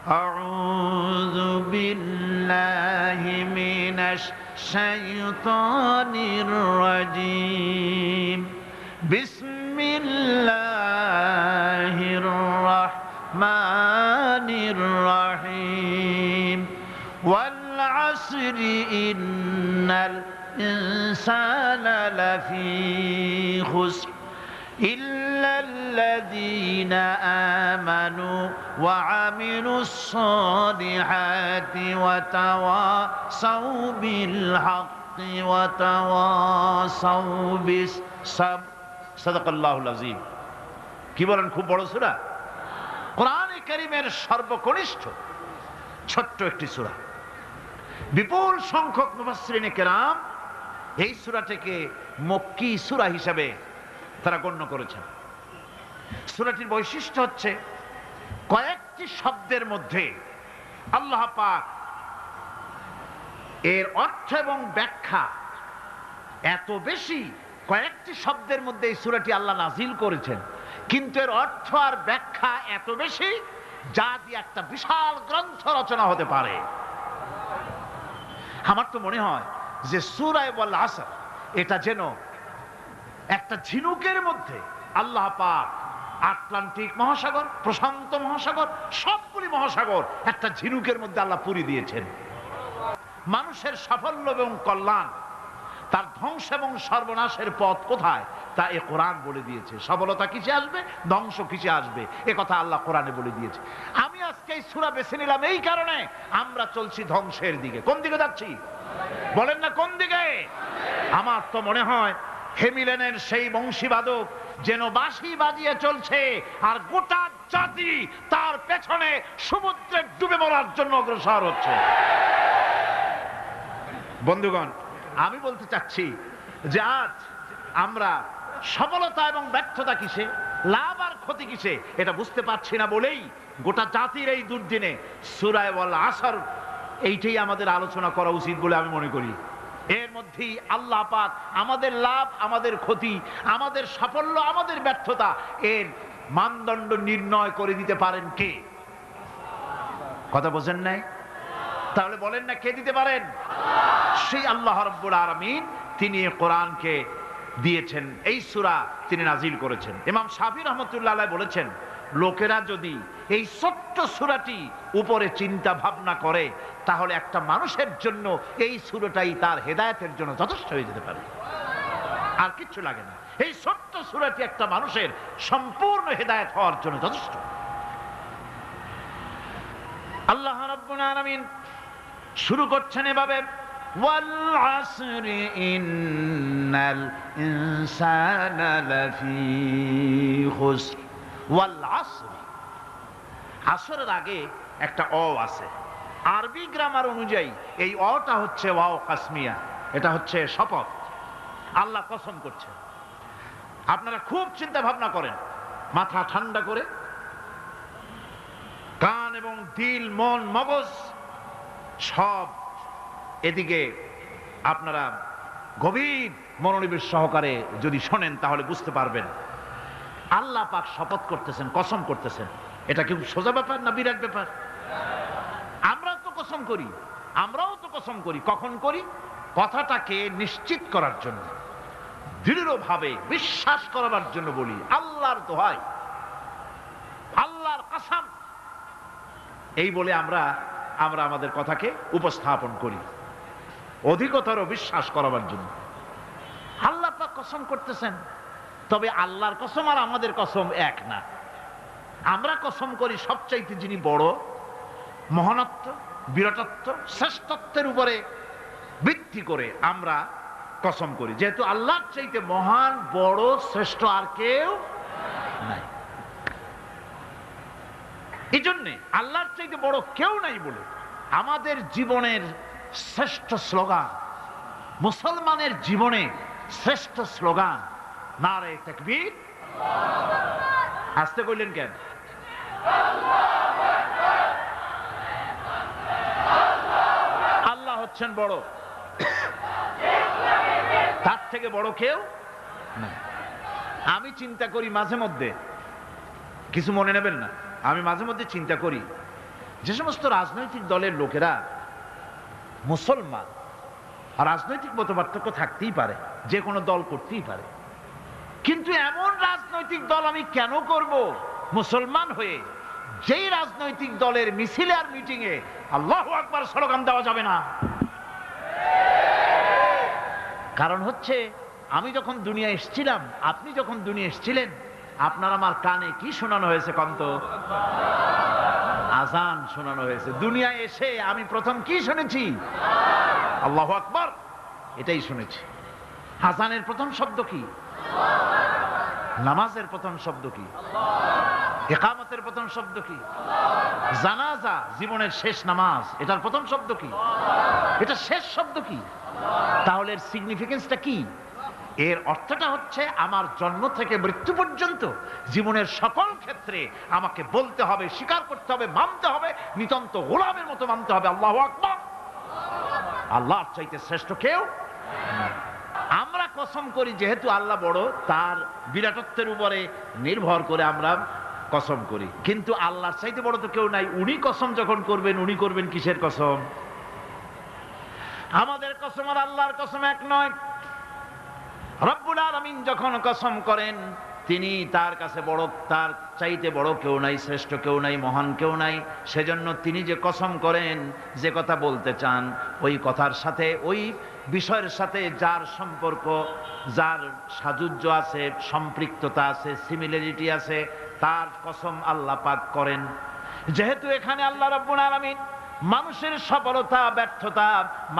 আউযু বিল্লাহি মিনাশ শাইতানির রাজীম। বিসমিল্লাহির রাহমানির রাহিম। ওয়াল আসরি ইন্নাল ইনসানা লাফি খুসর إلا الذين آمنوا وعملوا الصالحات وتواصوا بالحق وتواصوا بالصبر صدق الله العظيم। কি বলেন, খুব বড় সূরা, কোরআনে কারীমের সর্বকনিষ্ঠ ছোট্ট একটি সূরা। বিপুল সংখ্যক মুফাসসিরিনে কেরাম এই সূরাটিকে মক্কি সূরা হিসাবে তারা গণ্য করেছেন। সূরাটির বৈশিষ্ট্য হচ্ছে কয়েকটি শব্দের মধ্যে আল্লাহ পাক এর অর্থ এবং ব্যাখ্যা এত বেশি, কয়েকটি শব্দের মধ্যে এই সূরাটি আল্লাহ নাজিল করেছেন, কিন্তু এর অর্থ আর ব্যাখ্যা এত বেশি যা দিয়ে একটা বিশাল গ্রন্থ রচনা হতে পারে। আমার তো মনে হয় যে সূরা ওয়াল আসর এটা যেন একটা ঝিনুকের মধ্যে আল্লাহ পাক আটলান্টিক মহাসাগর, প্রশান্ত মহাসাগর, সবগুলি মহাসাগর একটা ঝিনুকের মধ্যে আল্লাহ পুরি দিয়েছেন। মানুষের সাফল্য এবং কল্যাণ, তার ধ্বংস এবং সর্বনাশের পথ কোথায় তা এ কোরআন বলে দিয়েছে। সফলতা কিসে আসবে, ধ্বংস কিসে আসবে, এ কথা আল্লাহ কোরআনে বলে দিয়েছে। আমি আজকে এই সূরা বেছে নিলাম এই কারণে, আমরা চলছি ধ্বংসের দিকে। কোন দিকে যাচ্ছি বলেন না, কোন দিকে? আমার তো মনে হয় হেমিলেনের সেই বংশীবাদক যেন বাঁশি বাজিয়ে চলছে, আর গোটা জাতি তার পেছনে সমুদ্রে ডুবে মরার জন্য অগ্রসর হচ্ছে। বন্ধুগণ, আমি বলতে চাচ্ছি যে আজ আমরা সফলতা এবং ব্যর্থতা কিসে, লাভ আর ক্ষতি কিসে এটা বুঝতে পারছি না বলেই গোটা জাতির এই দুর্দিনে সূরা ওয়াল আসর এইটাই আমাদের আলোচনা করা উচিত বলে আমি মনে করি। এর মধ্যেই আল্লাহ পাক আমাদের লাভ, আমাদের ক্ষতি, আমাদের সাফল্য, আমাদের ব্যর্থতা এর মানদণ্ড নির্ণয় করে দিতে পারেন কে? কথা বোঝেন নাই? তাহলে বলেন না, কে দিতে পারেন? সেই আল্লাহ রাব্বুল আলামিন, তিনি কোরআনকে দিয়েছেন, এই সূরা তিনি নাজিল করেছেন। ইমাম শাফি রাহমাতুল্লাহ আলাইহি বলেছেন, লোকেরা যদি এই ছোট্ট সূরাটি উপরে চিন্তা ভাবনা করে তাহলে একটা মানুষের জন্য এই সূরাটাই তার হেদায়েতের জন্য যথেষ্ট হয়ে যেতে পারে, আর কিচ্ছু লাগে না। এই ছোট্ট সূরাটি একটা মানুষের সম্পূর্ণ হেদায়েত হওয়ার জন্য যথেষ্ট। আল্লাহ রাব্বুল আলামিন শুরু করছেন এভাবে, ওয়াল আসরি ইন্নাল ইনসানা লাফি খুসর। ওয়াল আসরি, আসরের আগে একটা অ আছে। আরবি গ্রামার অনুযায়ী এই অটা হচ্ছে ওয়াও কাসমিয়া, এটা হচ্ছে শপথ। আল্লাহ কসম করছেন। আপনারা খুব চিন্তা ভাবনা করেন, মাথা ঠান্ডা করে, কান এবং দিল, মন, মগজ সব এদিকে আপনারা গভীর মনোনিবেশ সহকারে যদি শোনেন তাহলে বুঝতে পারবেন আল্লাহ পাক শপথ করতেছেন, কসম করতেছেন। এটা কি সোজা ব্যাপার না বিরাট ব্যাপার? আমরা তো কসম করি, আমরাও তো কসম করি। কখন করি? কথাটাকে নিশ্চিত করার জন্য, দৃঢ়ভাবে বিশ্বাস করার জন্য বলি, আল্লাহর দোহাই, আল্লাহর কসম, এই বলে আমরা আমাদের কথাকে উপস্থাপন করি, অধিকতর বিশ্বাস করাবার জন্য। আল্লাহ পাক কসম করতেছেন, তবে আল্লাহর কসম আর আমাদের কসম এক না। আমরা কসম করি সবচাইতে যিনি বড়, মহানত্ব, বিরাটত্ব, শ্রেষ্ঠত্বের উপরে ভিত্তি করে আমরা কসম করি, যেহেতু আল্লাহর চাইতে মহান, বড়, শ্রেষ্ঠ আর কেউ নাই। এই জন্যে আল্লাহর চাইতে বড় কেউ নাই বলে আমাদের জীবনের শ্রেষ্ঠ স্লোগান, মুসলমানের জীবনে শ্রেষ্ঠ স্লোগান নারে তাকবীর। আসতে কইলেন কেন? আল্লাহ হচ্ছেন বড়, তার থেকে বড় কেউ না। আমি চিন্তা করি মাঝে মধ্যে, কিছু মনে নেবেন না, আমি মাঝে মধ্যে চিন্তা করি যে সমস্ত রাজনৈতিক দলের লোকেরা মুসলমান, রাজনৈতিক মতপার্থক্য থাকতেই পারে, যে কোনো দল করতেই পারে, কিন্তু এমন রাজনৈতিক দল আমি কেন করব মুসলমান হয়ে যেই রাজনৈতিক দলের মিছিলে আর মিটিং এ আল্লাহু আকবার স্লোগান দেওয়া যাবে না? কারণ হচ্ছে আমি যখন দুনিয়া এসেছিলাম, আপনি যখন দুনিয়া এসেছিলেন, আপনার আমার কানে কি শোনানো হয়েছে? কন্ত আজান শোনানো হয়েছে। দুনিয়া এসে আমি প্রথম কি শুনেছি? আল্লাহু আকবার, এটাই শুনেছি। আজানের প্রথম শব্দ কি? নামাজের প্রথম শব্দ কি? ইকামতের প্রথম শব্দ কি? জানাজা, জীবনের শেষ নামাজ, এটার প্রথম শব্দ কি? এটা শেষ শব্দ কি? তাহলে এর সিগনিফিকেন্সটা কি? এর অর্থটা হচ্ছে আমার জন্ম থেকে মৃত্যু পর্যন্ত জীবনের সকল ক্ষেত্রে আমাকে বলতে হবে, স্বীকার করতে হবে, মানতে হবে, নিতান্ত গোলামের মতো মানতে হবে আল্লাহু আকবার। আল্লাহর চাইতে শ্রেষ্ঠ কেউ। আমরা কসম করি যেহেতু আল্লাহ বড়, তার বিরাটত্বের উপরে নির্ভর করে আমরা কসম করি, কিন্তু আল্লাহর চাইতে বড় তো কেউ নাই। উনি কসম যখন করবেন, উনি করবেন কিসের কসম? আমাদের কসম আর আল্লাহর কসম এক নয়। রব্বুল আলামিন যখন কসম করেন, তিনি তার কাছে বড়, তার চাইতে বড় কেউ নাই, শ্রেষ্ঠ কেউ নাই, মহান কেউ নাই। সেজন্য তিনি যে কসম করেন, যে কথা বলতে চান, ওই কথার সাথে, ওই বিষয়ের সাথে যার সম্পর্ক, যার সাযুজ্য আছে, সম্পৃক্ততা আছে, সিমিলারিটি আছে, তার কসম আল্লাহ পাক করেন। যেহেতু এখানে আল্লাহ রাব্বুল আলামিন মানুষের সফলতা, ব্যর্থতা,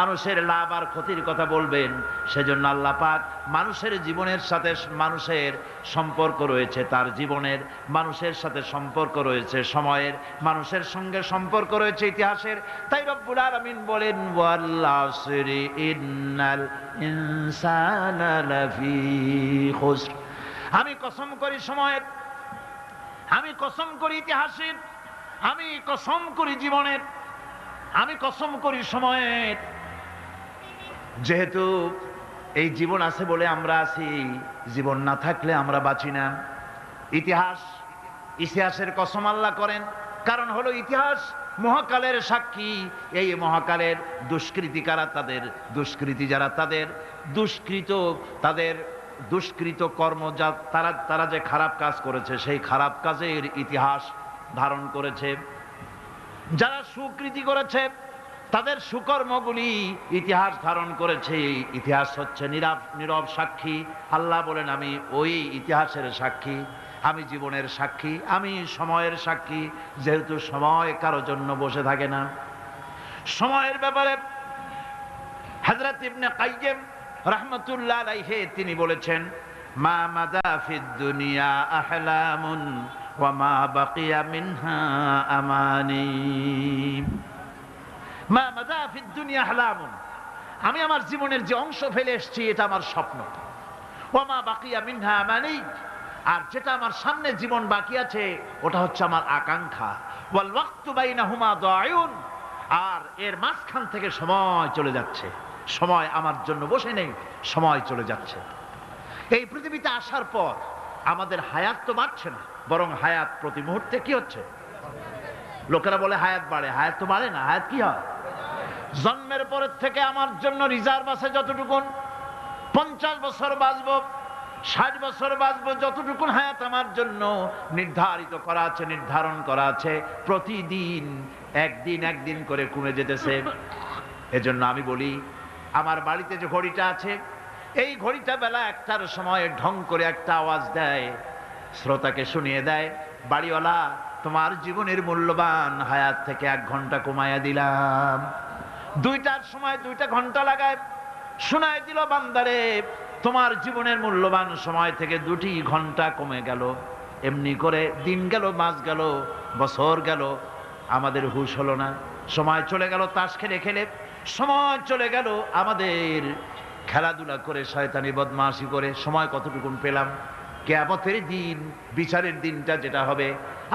মানুষের লাভ আর ক্ষতির কথা বলবেন, সেজন্য আল্লাহ পাক মানুষের জীবনের সাথে, মানুষের সম্পর্ক রয়েছে তার জীবনের, মানুষের সাথে সম্পর্ক রয়েছে সময়ের, মানুষের সঙ্গে সম্পর্ক রয়েছে ইতিহাসের। তাই রব্বুল আলামিন বলেন, ওয়াল আসরি ইন্নাল ইনসানা লাফি খুসর। আমি কসম করি সময়ের, আমি কসম করি ইতিহাসের, আমি কসম করি জীবনের, আমি কসম করি সময়ের। যেহেতু এই জীবন আছে বলে আমরা আছি, জীবন না থাকলে আমরা বাঁচি না। ইতিহাস, ইতিহাসের কসম আল্লাহ করেন, কারণ হলো ইতিহাস মহাকালের সাক্ষী। এই মহাকালের দুষ্কৃতিকারা, তাদের দুষ্কৃতি যারা, তাদের দুষ্কৃত, তাদের দুষ্কৃত কর্ম, যা তারা যে খারাপ কাজ করেছে, সেই খারাপ কাজের ইতিহাস ধারণ করেছে। যারা সুকৃতি করেছে, তাদের সুকর্মগুলি ইতিহাস ধারণ করেছে। ইতিহাস হচ্ছে নীরব সাক্ষী। আল্লাহ বলেন, আমি ওই ইতিহাসের সাক্ষী, আমি জীবনের সাক্ষী, আমি সময়ের সাক্ষী। যেহেতু সময় কারো জন্য বসে থাকে না। সময়ের ব্যাপারে হযরত ইবনে কাইয়্যিম রাহমাতুল্লাহ আলাইহি তিনি বলেছেন, মা মাদা ফিদ দুনিয়া আহলামুন ওয়া মা বাকিয়া মিনহা আমানি। মা মাদা ফিদ দুনিয়া আহলামুন, আমি আমার জীবনের যে অংশ ফেলে এসেছি এটা আমার স্বপ্ন। ওয়া মা বাকিয়া মিনহা আমানি, আর যেটা আমার সামনে জীবন বাকি আছে ওটা হচ্ছে আমার আকাঙ্ক্ষা। ওয়াল ওয়াক্তু বাইনাহুমা দায়ুন, আর এর মাঝখান থেকে সময় চলে যাচ্ছে। সময় আমার জন্য বসে নেই, সময় চলে যাচ্ছে। এই পৃথিবীতে আসার পর আমাদের হায়াত তো বাড়ছে না, বরং হায়াত প্রতি মুহূর্তে কি হচ্ছে? লোকেরা বলে হায়াত বাড়ে, হায়াত তো বাড়ে না। হায়াত কি হয়? জন্মের পরের থেকে আমার জন্য রিজার্ভ আছে যতটুকুন, 50 বছর বাঁচবো, 60 বছর বাঁচবো, যতটুকুন হায়াত আমার জন্য নির্ধারিত করা আছে, নির্ধারণ করা আছে, প্রতিদিন একদিন একদিন করে কমে যেতেছে। এজন্য আমি বলি, আমার বাড়িতে যে ঘড়িটা আছে, এই ঘড়িটা বেলা 1টার সময় ঢং করে একটা আওয়াজ দেয়, শ্রোতাকে শুনিয়ে দেয়, বাড়িওয়ালা তোমার জীবনের মূল্যবান হায়াত থেকে 1 ঘন্টা কমায়া দিলাম। 2টার সময় 2টা ঘন্টা লাগায় শোনায় দিল, বান্দারে তোমার জীবনের মূল্যবান সময় থেকে 2টি ঘন্টা কমে গেল। এমনি করে দিন গেল, মাস গেল, বছর গেল, আমাদের হুঁশ হলো না। সময় চলে গেল তাস খেলে খেলে, সময় চলে গেল আমাদের খেলাধুলা করে, শয়তানি বদমাশি করে। সময় কতটুকুন পেলাম? কিয়ামতের দিন, বিচারের দিনটা যেটা হবে,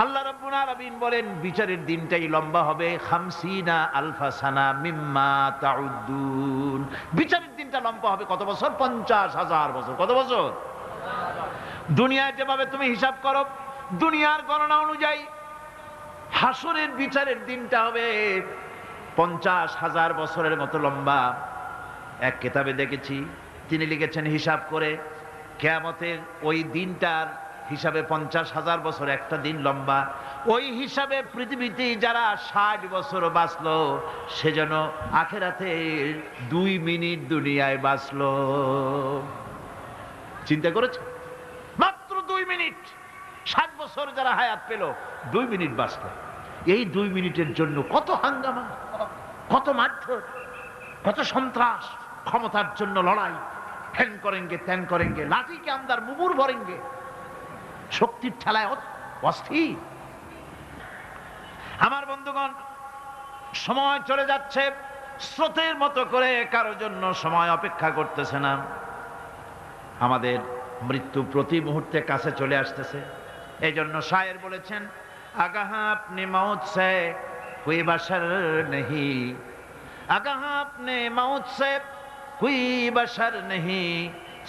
আল্লাহ রাব্বুল আলামিন বলেন বিচারের দিনটাই লম্বা হবে 50 আলফা সানা মিম্মা তাউদ্দুন। বিচারের দিনটা লম্বা হবে কত বছর? 50,000 বছর। কত বছর? দুনিয়ায় যেভাবে তুমি হিসাব করো, দুনিয়ার গণনা অনুযায়ী হাসরের বিচারের দিনটা হবে 50,000 বছরের মতো লম্বা। এক কিতাবে দেখেছি, তিনি লিখেছেন হিসাব করে কিয়ামতের ওই দিনটার হিসাবে 50,000 বছর একটা দিন লম্বা। ওই হিসাবে পৃথিবীতে যারা 60 বছর বাঁচলো সে যেন আখেরাতে 2 মিনিট দুনিয়ায় বাঁচলো। চিন্তা করেছে? মাত্র 2 মিনিট। 60 বছর যারা হায়াত পেল 2 মিনিট বাঁচলো। এই 2 মিনিটের জন্য কত হাঙ্গামা, কত মারধর, কত সন্ত্রাস, ক্ষমতার জন্য লড়াই, ঠ্যান করেঙ্গে ত্যান করেঙ্গে, লাঠি কে আন্দার মুগুর ভরেঙ্গে, শক্তির ঠেলায় অস্থির। আমার বন্ধুগণ, সময় চলে যাচ্ছে স্রোতের মতো করে, কারো জন্য সময় অপেক্ষা করতেছে না। আমাদের মৃত্যু প্রতি মুহূর্তে কাছে চলে আসতেছে। এই জন্য শায়ের বলেছেন, আগাহ আপনি মৌত সে কোই বশর নেহি, আগাহ আপনি মৌত সে কোই বশর নেহি,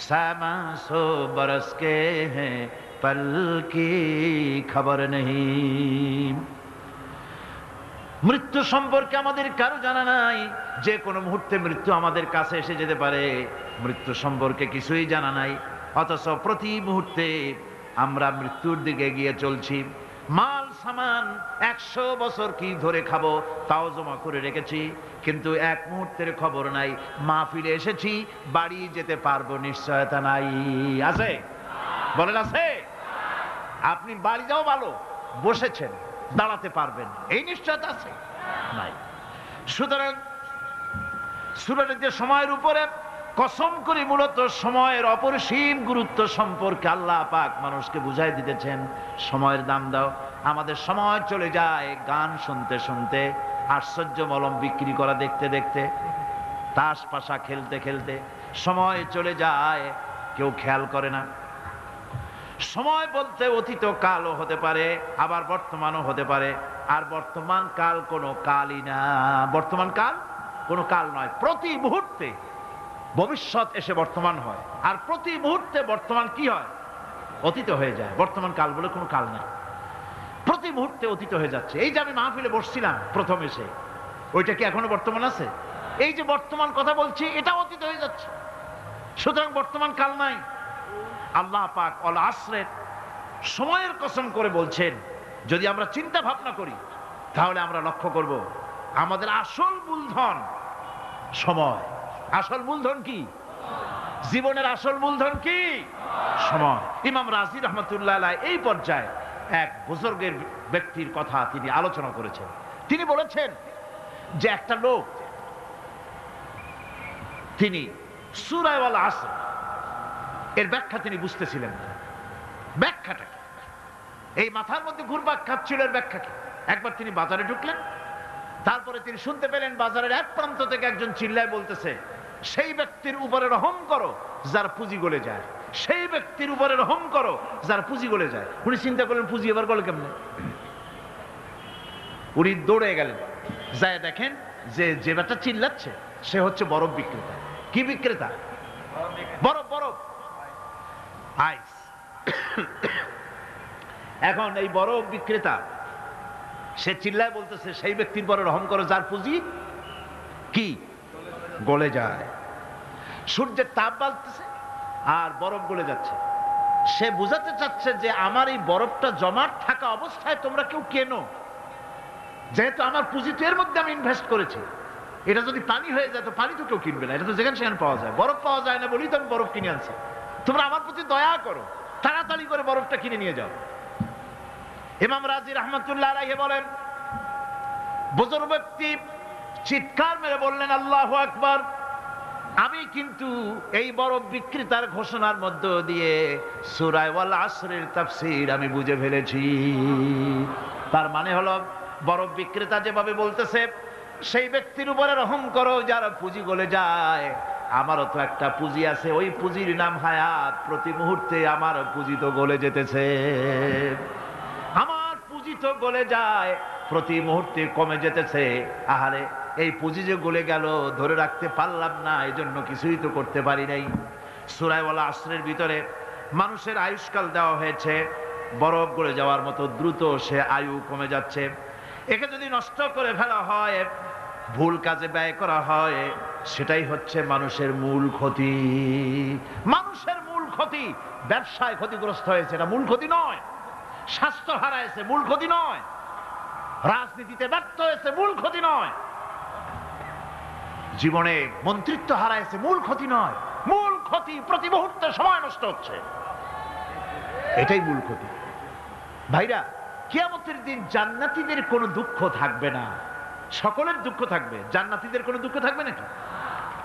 সামা সো বরস কে হ্যাঁ পল কি খবর নেহি। মৃত্যু সম্পর্কে আমাদের কারো জানা নাই। যে কোনো মুহূর্তে মৃত্যু আমাদের কাছে এসে যেতে পারে, মৃত্যু সম্পর্কে কিছুই জানা নাই। অথচ প্রতি মুহূর্তে আমরা মৃত্যুর দিকে এগিয়ে চলছি। মাল সামান 100 বছর কি ধরে খাবো তাও জমা করে রেখেছি, কিন্তু এক মুহূর্তের খবর নাই। মাহফিলে এসেছি, বাড়ি যেতে পারবো নিশ্চয়তা নাই। আছে? বলেন আছে? আপনি বাড়ি যাও ভালো, বসেছেন, দাঁড়াতে পারবেন এই নিশ্চয়তা আছে? নাই। সুতরাং সূরাটিতে যে সময়ের উপরে কসম করে মূলত সময়ের অপরিসীম গুরুত্ব সম্পর্কে আল্লাহ পাক মানুষকে বুঝাই দিতেছেন। সময়ের দাম দাও। আমাদের সময় চলে যায় গান শুনতে শুনতে, আশ্চর্য মলম বিক্রি করা দেখতে দেখতে, তাস পাশা খেলতে খেলতে সময় চলে যায়, কেউ খেয়াল করে না। সময় বলতে অতীত কালও হতে পারে, আবার বর্তমানও হতে পারে। আর বর্তমান কাল কোনো কালই না। বর্তমান কাল কোনো কাল নয়। প্রতি মুহূর্তে ভবিষ্যৎ এসে বর্তমান হয়, আর প্রতি মুহূর্তে বর্তমান কি হয়? অতীত হয়ে যায়। বর্তমান কাল বলে কোনো কাল নেই। প্রতি মুহূর্তে অতীত হয়ে যাচ্ছে। এই যে আমি মাহফিলে বসছিলাম প্রথম এসে, ওইটা কি এখনো বর্তমান আছে? এই যে বর্তমান কথা বলছি, এটা অতীত হয়ে যাচ্ছে। সুতরাং বর্তমান কাল নাই। আল্লাহ পাক অল আসরের সময়ের কসম করে বলছেন। যদি আমরা চিন্তা ভাবনা করি তাহলে আমরা লক্ষ্য করব আমাদের আসল মূলধন সময়। আসল মূলধন কি? জীবনের আসল মূলধন কি? সময়। ইমাম রাজি রহমতুল্লাহ আলাইহি এই পর্যায়ে এক বুজুর্গের ব্যক্তির কথা তিনি আলোচনা করেছেন। তিনি বলেছেন যে একটা লোক, তিনি সূরা আল আসর এর ব্যাখ্যা তিনি বুঝতেছিলেন না। ব্যাখ্যাটা কি? এই মাথার মধ্যে ঘুরপাক খাচ্ছিল এর ব্যাখ্যা কি? একবার তিনি বাজারে ঢুকলেন, তারপরে তিনি শুনতে পেলেন বাজারের এক প্রান্ত থেকে একজন চিল্লায় বলতেছে, সেই ব্যক্তির উপরে রহম করো যার পুঁজি গলে যায়, সেই ব্যক্তির উপরে রহম করো যার পুঁজি গলে যায়। উনি চিন্তা করলেন পুঁজি এবার গলে কেমনে? উনি দৌড়ে গেলেন, যায় দেখেন যে যে ব্যাটা চিল্লাচ্ছে সে হচ্ছে বরফ বিক্রেতা। কি বিক্রেতা? বরফ, বরফ, আইস। এখন এই বরফ বিক্রেতা সে চিল্লায় বলতেছে, সেই ব্যক্তির পরে রহম করো যার পুঁজি কি গলে যায়। সূর্যের তাপ বাড়তেছে আর বরফ গলে যাচ্ছে। সে বুঝাতে চাচ্ছে যে আমার এই বরফটা জমাট থাকা অবস্থায় তোমরা কেউ কেনো, যেহেতু আমার পুঁজি তো এর মধ্যে আমি ইনভেস্ট করেছি। এটা যদি পানি হয়ে যায় তো পানি তো কেউ কিনবে না, এটা তো যেখানে সেখানে পাওয়া যায়। বরফ পাওয়া যায় না বলেই তো আমি বরফ কিনে আনছি। তোমরা আমার প্রতি দয়া করো, তাড়াতাড়ি করে বরফটা কিনে নিয়ে যাও। ইমাম রাজি রহমতুল্লাহ আলাইহি বলেন, বুজুর্গ ব্যক্তি চিৎকার মেরে বললেন, আল্লাহু আকবার, আমি কিন্তু এই বরফ বিক্রেতার ঘোষণার মধ্য দিয়ে সূরা ওয়াল আসরের তাফসীর আমি বুঝে ফেলেছি। তার মানে হলো বরফ বিক্রেতা যেভাবে বলতেছে সেই ব্যক্তির উপরে রহম করো যার পুঁজি গলে যায়, আমারও তো একটা পুঁজি আছে, ওই পুঁজির নাম হায়াত। প্রতি মুহূর্তে আমার পুঁজি তো গলে যেতেছে, আমার পুঁজি তো গলে যায়, প্রতি মুহূর্তে কমে যেতেছে। আহারে, এই পুঁজি যে গলে গেল ধরে রাখতে পারলাম না, এই জন্য কিছুই তো করতে পারি নাই। সূরা ওয়াল আসরের ভিতরে মানুষের আয়ুষ্কাল দেওয়া হয়েছে বরফ গলে যাওয়ার মতো দ্রুত, সে আয়ু কমে যাচ্ছে। একে যদি নষ্ট করে ফেলা হয়, ভুল কাজে ব্যয় করা হয়, সেটাই হচ্ছে মানুষের মূল ক্ষতি। মানুষের মূল ক্ষতি। ব্যবসায় ক্ষতিগ্রস্ত হয়েছে, এটা মূল ক্ষতি নয়। স্বাস্থ্য হারাইছে, মূল ক্ষতি নয়। রাজনীতিতে ব্যর্থ হয়েছে, মূল ক্ষতি নয়। জীবনে মন্ত্রিত্ব হারাইছে, মূল ক্ষতি নয়। মূল ক্ষতি প্রতি মুহূর্তে সময় নষ্ট হচ্ছে, এটাই মূল ক্ষতি। ভাইরা, কিয়ামতের দিন জান্নাতীদের কোনো দুঃখ থাকবে না, সকলের দুঃখ থাকবে। জান্নাতীদের কোনো দুঃখ থাকবে নাকি?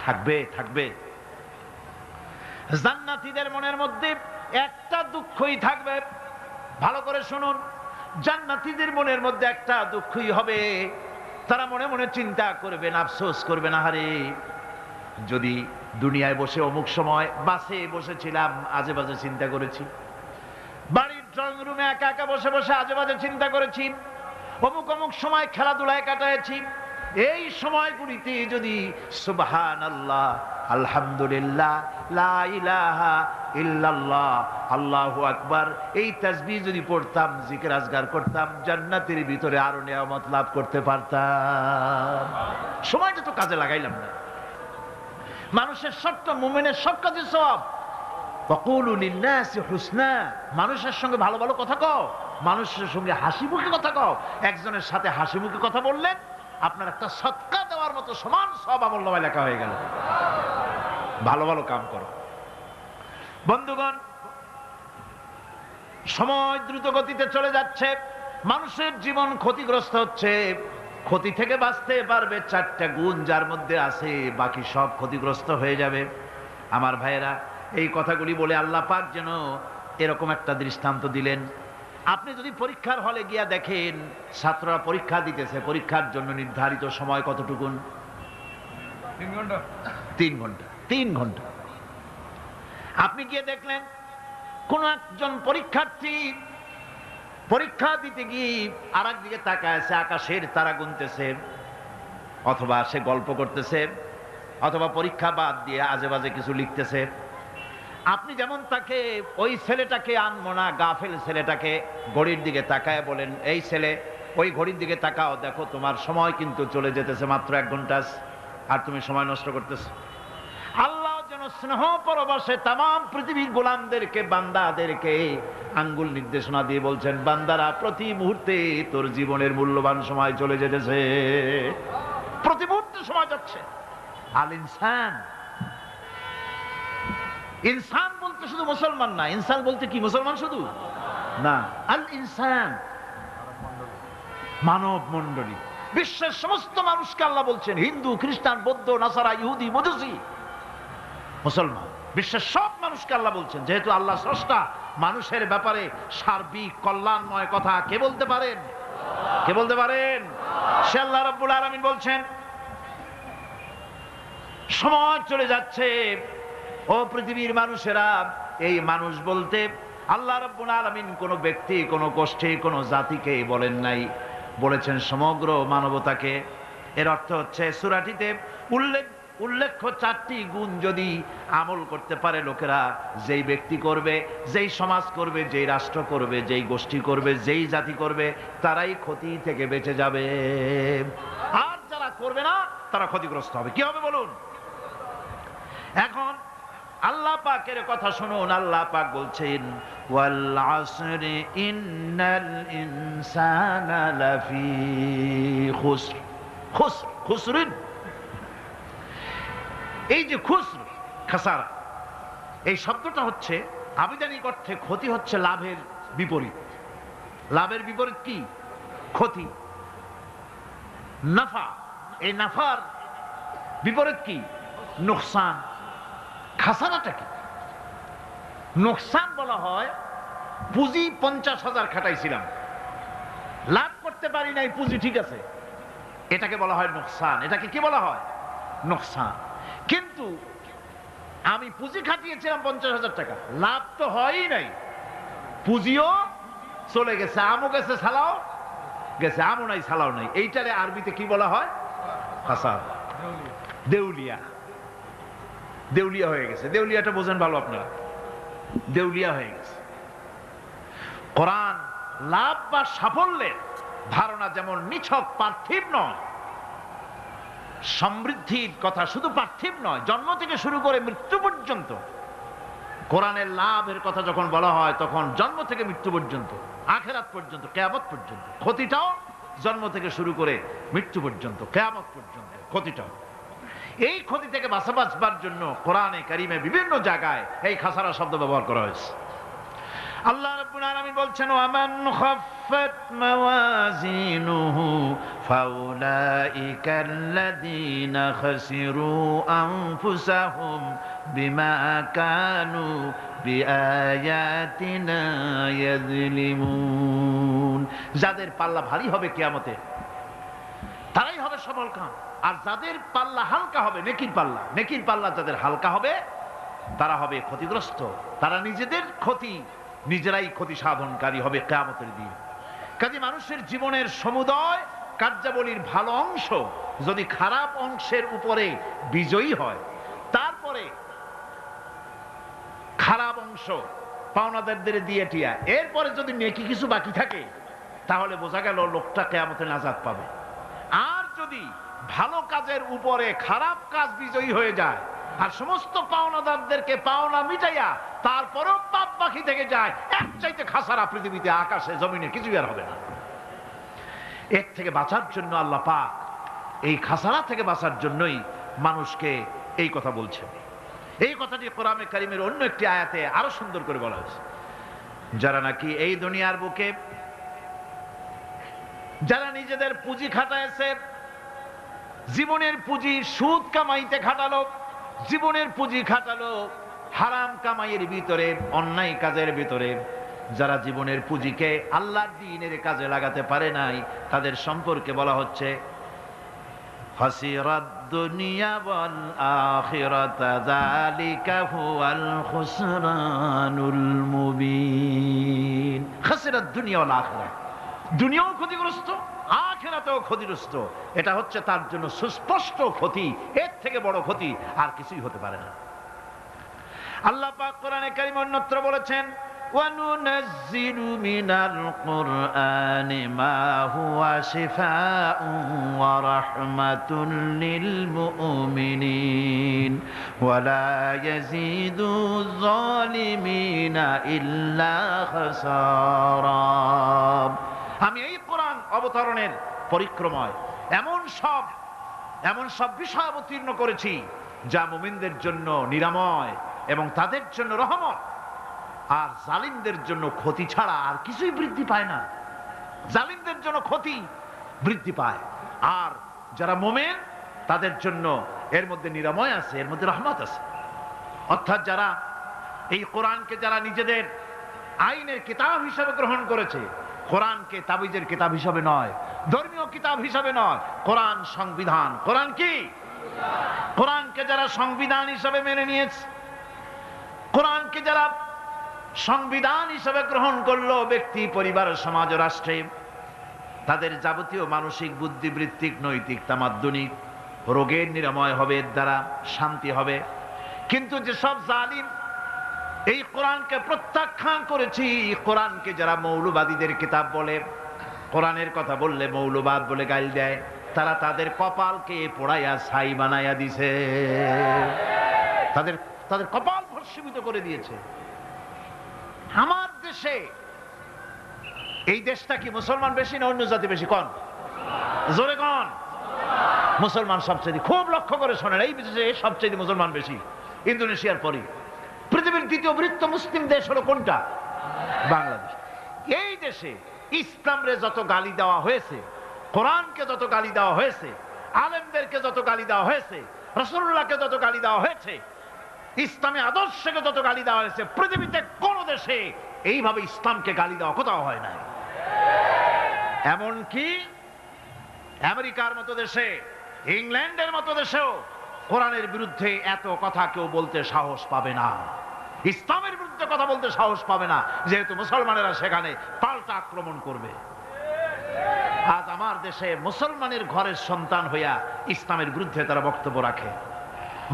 থাকবে, থাকবে। জান্নাতীদের মনের মধ্যে একটা দুঃখই থাকবে। ভালো করে শুনুন, জান্নাতীদের মনের মধ্যে একটা দুঃখই হবে। তারা মনে মনে চিন্তা করবেন, আফসোস করবেন, আহারে যদি দুনিয়ায় বসে অমুক সময় বাসে বসেছিলাম, আজে বাজে চিন্তা করেছি, বাড়ির ড্রয়িং রুমে একা একা বসে বসে আজে বাজে চিন্তা করেছি, অমুক অমুক সময় খেলাধুলায় কাটাইছি, এই সময়গুলিতে যদি সুবহানাল্লাহ, আলহামদুলিল্লাহ, লা ইলাহা ইল্লাল্লাহ, আল্লাহু আকবার, এই তাসবিহ যদি পড়তাম, জিকির আজগার করতাম, জান্নাতের ভিতরে আরো নিয়ামত লাভ করতে পারতাম। সময়টা তো কাজে লাগাইলাম না। মানুষের সবটা, মুমিনের সব কাজে সওয়াব। ওয়াকুলু লিন্নাসি হুসনা, মানুষের সঙ্গে ভালো ভালো কথা কও, মানুষের সঙ্গে হাসি মুখে কথা কও। একজনের সাথে হাসি মুখে কথা বললেন, আপনার একটা সদকা দেওয়ার মতো সমান সব আমলনামায় লেখা হয়ে গেল। ভালো ভালো কাম করো। বন্ধুগণ, সময় দ্রুত গতিতে চলে যাচ্ছে, মানুষের জীবন ক্ষতিগ্রস্ত হচ্ছে। ক্ষতি থেকে বাঁচতে পারবে চারটা গুণ, যার মধ্যে আছে, বাকি সব ক্ষতিগ্রস্ত হয়ে যাবে। আমার ভাইয়েরা, এই কথাগুলি বলে আল্লাহ পাক যেন এরকম একটা দৃষ্টান্ত দিলেন। আপনি যদি পরীক্ষার হলে গিয়া দেখেন, ছাত্ররা পরীক্ষা দিতেছে, পরীক্ষার জন্য নির্ধারিত সময় কতটুকুন? 3 ঘন্টা। 3 ঘন্টা, 3 ঘন্টা। আপনি গিয়ে দেখলেন কোন একজন পরীক্ষার্থী পরীক্ষা দিতে গিয়ে আর একদিকে তাকায় আছে, আকাশের তারা গুনতেছে, অথবা সে গল্প করতেছে, অথবা পরীক্ষা বাদ দিয়ে আজে বাজে কিছু লিখতেছে। আপনি যেমন তাকে, ওই ছেলেটাকে আনবো না, গাফেল ছেলেটাকে ঘড়ির দিকে তাকায় বলেন, এই ছেলে ওই ঘড়ির দিকে তাকাও, দেখো তোমার সময় কিন্তু চলে যেতেছে, মাত্র 1 ঘন্টা, আর তুমি সময় নষ্ট করতেছ। আল্লাহ যেন স্নেহ পরবশে তামাম পৃথিবীর গোলামদেরকে, বান্দাদেরকে আঙ্গুল নির্দেশনা দিয়ে বলছেন, বান্দারা, প্রতি মুহূর্তে তোর জীবনের মূল্যবান সময় চলে যেতেছে, প্রতি মুহূর্তে সময় যাচ্ছে। আল ইনসান, ইনসান বলতে শুধু মুসলমান না, ইনসান বলতে কি মুসলমান শুধু না, আল ইনসান, মানব মণ্ডলী, বিশ্বের সমস্ত মানুষকে আল্লাহ বলছেন, হিন্দু, খ্রিস্টান, বৌদ্ধ, নাসারা, ইহুদি, মজুসি, মুসলমান, বিশ্বের সব মানুষকে আল্লাহ বলছেন। যেহেতু আল্লাহ স্রষ্টা, মানুষের ব্যাপারে সার্বিক কল্যাণময় কথা কে বলতে পারেন? কে বলতে পারেন? সে আল্লাহ রাব্বুল আলামিন বলছেন, সময় চলে যাচ্ছে, ও পৃথিবীর মানুষেরা। এই মানুষ বলতে আল্লাহ রাব্বুল আলামিন কোন ব্যক্তি, কোন গোষ্ঠী, কোন জাতিকে বলেন নাই, বলেছেন সমগ্র মানবতাকে। এর অর্থ হচ্ছে, সূরাটিতে উল্লেখ্য 4টি গুণ যদি আমল করতে পারে লোকেরা, যেই ব্যক্তি করবে, যেই সমাজ করবে, যেই রাষ্ট্র করবে, যেই গোষ্ঠী করবে, যেই জাতি করবে, তারাই ক্ষতি থেকে বেঁচে যাবে। আর যারা করবে না, তারা ক্ষতিগ্রস্ত হবে। কি হবে বলুন? এখন আল্লাহ পাকের কথা শুনুন। আল্লাহ পাক বলছেন, ওয়াল আসরি ইন্নাল ইনসানা লাফি খুসর। খুসর, খুসরিন, এই যে খুসর, খাসারা, এই শব্দটা হচ্ছে আবিধানিক অর্থে ক্ষতি, হচ্ছে লাভের বিপরীত। লাভের বিপরীত কি? ক্ষতি। নাফা, এই নাফার বিপরীত কি? নোকসান। খাসারাটা কি? নোকসান বলা হয় পুঁজি 50,000 খাটাইছিলাম, লাভ করতে পারি নাই, পুঁজি ঠিক আছে, এটাকে বলা হয় নোকসান। এটাকে কি বলা হয়? নোকসান। কিন্তু আমি পুঁজি খাটিয়েছিলাম 50,000 টাকা, লাভ তো হয়ই নাই, পুঁজিও চলে গেছে, আমও গেছে, সালাও গেছে, আমও নাই, সালাও নাই। এইটারে আরবিতে কি বলা হয়? খাসার, দেউলিয়া। দেউলিয়া হয়ে গেছে। দেউলিয়াটা বোঝেন ভালো আপনারা, দেউলিয়া হয়ে গেছে। কোরআন লাভ বা সাফল্যের ধারণা যেমন নিছক পার্থিব নয়, সমৃদ্ধির কথা শুধু পার্থিব নয়, জন্ম থেকে শুরু করে মৃত্যু পর্যন্ত। কোরআনের লাভের কথা যখন বলা হয় তখন জন্ম থেকে মৃত্যু পর্যন্ত, আখিরাত পর্যন্ত, কিয়ামত পর্যন্ত। ক্ষতিটাও জন্ম থেকে শুরু করে মৃত্যু পর্যন্ত, কিয়ামত পর্যন্ত ক্ষতিটাও। এই ক্ষতি থেকে বাঁচবার জন্য কোরআনে কারিমে বিভিন্ন জায়গায় এই খাসারা শব্দ ব্যবহার করা হয়েছে। আল্লাহ রাব্বুল আলামিন বলছেন, ওয়ামান খাফফাত মাওয়াজিনুহু ফাউলাইকাল্লাযীনা খাসিরু আনফুসাহুম বিমা কানু বিআয়াতিনা ইয়াযলিমুন। যাদের পাল্লা ভারী হবে কিয়ামতে তারাই হবে সফলকাম, আর যাদের পাল্লা হালকা হবে, নেকির পাল্লা যাদের হালকা হবে তারা হবে ক্ষতিগ্রস্ত। তারা নিজেরাই ক্ষতি সাধনকারী হবে কিয়ামতের দিন। কাজে মানুষের জীবনের সমুদয় কার্যাবলীর ভালো অংশ যদি খারাপ অংশের উপরে বিজয়ী হয়, তারপরে খারাপ অংশ পাওনাদারদের দিয়ে টিয়া, এরপরে যদি নেকি কিছু বাকি থাকে তাহলে বোঝা গেল লোকটা কিয়ামতে নাজাত পাবে। আর যদি ভালো কাজের উপরে খারাপ কাজ বিজয়ী হয়ে যায় আর সমস্ত পাওনাদারদেরকে পাওনা মিটাইয়া তারপরেও পাপ বাকি থেকে যায়, এক চাইতে খাসারা পৃথিবীতে আকাশে জমিনে কিছুই আর হবে না। এর থেকে বাঁচার জন্য আল্লাহ পাক, এই খাসারা থেকে বাঁচার জন্যই মানুষকে এই কথা বলছেন। এই কথাটি কোরআনে কারিমের অন্য একটি আয়াতে আরো সুন্দর করে বলা হয়েছে, যারা নাকি এই দুনিয়ার বুকে যারা নিজেদের পুঁজি খাটাইছে, জীবনের পুঁজি সুদ কামাইতে খাটালো, জীবনের পুঁজি খাটালো হারাম কামাইয়ের ভিতরে, অন্যায় কাজের ভিতরে, যারা জীবনের পুঁজিকে আল্লাহর দ্বীনের কাজে লাগাতে পারে নাই, তাদের সম্পর্কে বলা হচ্ছে খাসিরাদ দুনিয়া ওয়াল আখিরাতা যালিকা হুয়াল খুসরানুল মুবিন। খাসিরাদ দুনিয়া ওয়াল আখিরা, দুনিয়াও ক্ষতিগ্রস্ত, আখিরাতেও ক্ষতিগ্রস্ত। এটা হচ্ছে তার জন্য সুস্পষ্ট ক্ষতি, এর থেকে বড় ক্ষতি আর কিছুই হতে পারে না। আল্লাহ পাক কোরআনে কারীমে অন্যত্র বলেছেন, وَنُنَزِّلُ مِنَ الْقُرْآنِ مَا هُوَ شِفَاءٌ وَرَحْمَةٌ لِلْمُؤْمِنِينَ وَلَا يَزِيدُ الظَّالِمِينَ إِلَّا خَسَارًا। আমি এই কোরআন অবতরণের পরিক্রমায় এমন সব বিষয় অবতীর্ণ করেছি যা মুমিনদের জন্য নিরাময় এবং তাদের জন্য রহমত, আর জালিমদের জন্য ক্ষতি ছাড়া আর কিছুই বৃদ্ধি পায় না। জালিমদের জন্য ক্ষতি বৃদ্ধি পায়, আর যারা মুমিন তাদের জন্য এর মধ্যে নিরাময় আছে, এর মধ্যে রহমত আছে। অর্থাৎ যারা এই কোরআনকে যারা নিজেদের আইনের কিতাব হিসেবে গ্রহণ করেছে, কোরআনকে তাবিজের কিতাব হিসাবে নয়, ধর্মীয় কিতাব হিসাবে নয়, কোরআন সংবিধান। কোরআন কি? কোরআনকে যারা সংবিধান হিসাবে মেনে নিয়েছে, কোরআনকে যারা সংবিধান হিসাবে গ্রহণ করলো, ব্যক্তি, পরিবার, সমাজ, রাষ্ট্রে তাদের যাবতীয় মানসিক, বুদ্ধিবৃত্তিক, নৈতিক, তামাদ্দুনিক রোগের নিরাময় হবে, এর দ্বারা শান্তি হবে। কিন্তু যেসব জালিম এই কোরআনকে প্রত্যাখ্যান করেছি, কোরআনকে যারা মৌলবাদীদের কিতাব বলে, কোরআনের কথা বললে মৌলবাদ বলে গাইল দেয়, তারা তাদের কপালকে পোড়াইয়া ছাই বানাইয়া দিছে, তাদের কপাল ভস্মীভূত করে দিয়েছে। আমার দেশে, এই দেশটা কি মুসলমান বেশি না অন্য জাতি বেশি? কোন? জোরে কোন? মুসলমান সবচেয়ে। খুব লক্ষ্য করে শোনেন, এই দেশে সবচেয়ে মুসলমান বেশি, ইন্দোনেশিয়ার পরে। পৃথিবীর দ্বিতীয় বৃহত্তম মুসলিম দেশ হলো কোনটা? বাংলাদেশ। এই দেশে ইসলামরে যত গালি দেওয়া হয়েছে, কোরআনকে যত গালি দেওয়া হয়েছে, আলেমদেরকে যত গালি দেওয়া হয়েছে, রাসূলুল্লাহকে যত গালি দেওয়া হয়েছে, ইসলামী আদর্শকে যত গালি দেওয়া হয়েছে, পৃথিবীতে কোন দেশে এইভাবে ইসলামকে গালি দেওয়া কোথাও হয় না। এমনকি আমেরিকার মতো দেশে, ইংল্যান্ডের মতো দেশেও কোরআনের বিরুদ্ধে এত কথা কেউ বলতে সাহস পাবে না, ইসলামের বিরুদ্ধে কথা বলতে সাহস পাবে না, যেহেতু মুসলমানেরা সেখানে পাল্টা আক্রমণ করবে। আজ আমার দেশে মুসলমানের ঘরের সন্তান হইয়া ইসলামের বিরুদ্ধে তারা বক্তব্য রাখে।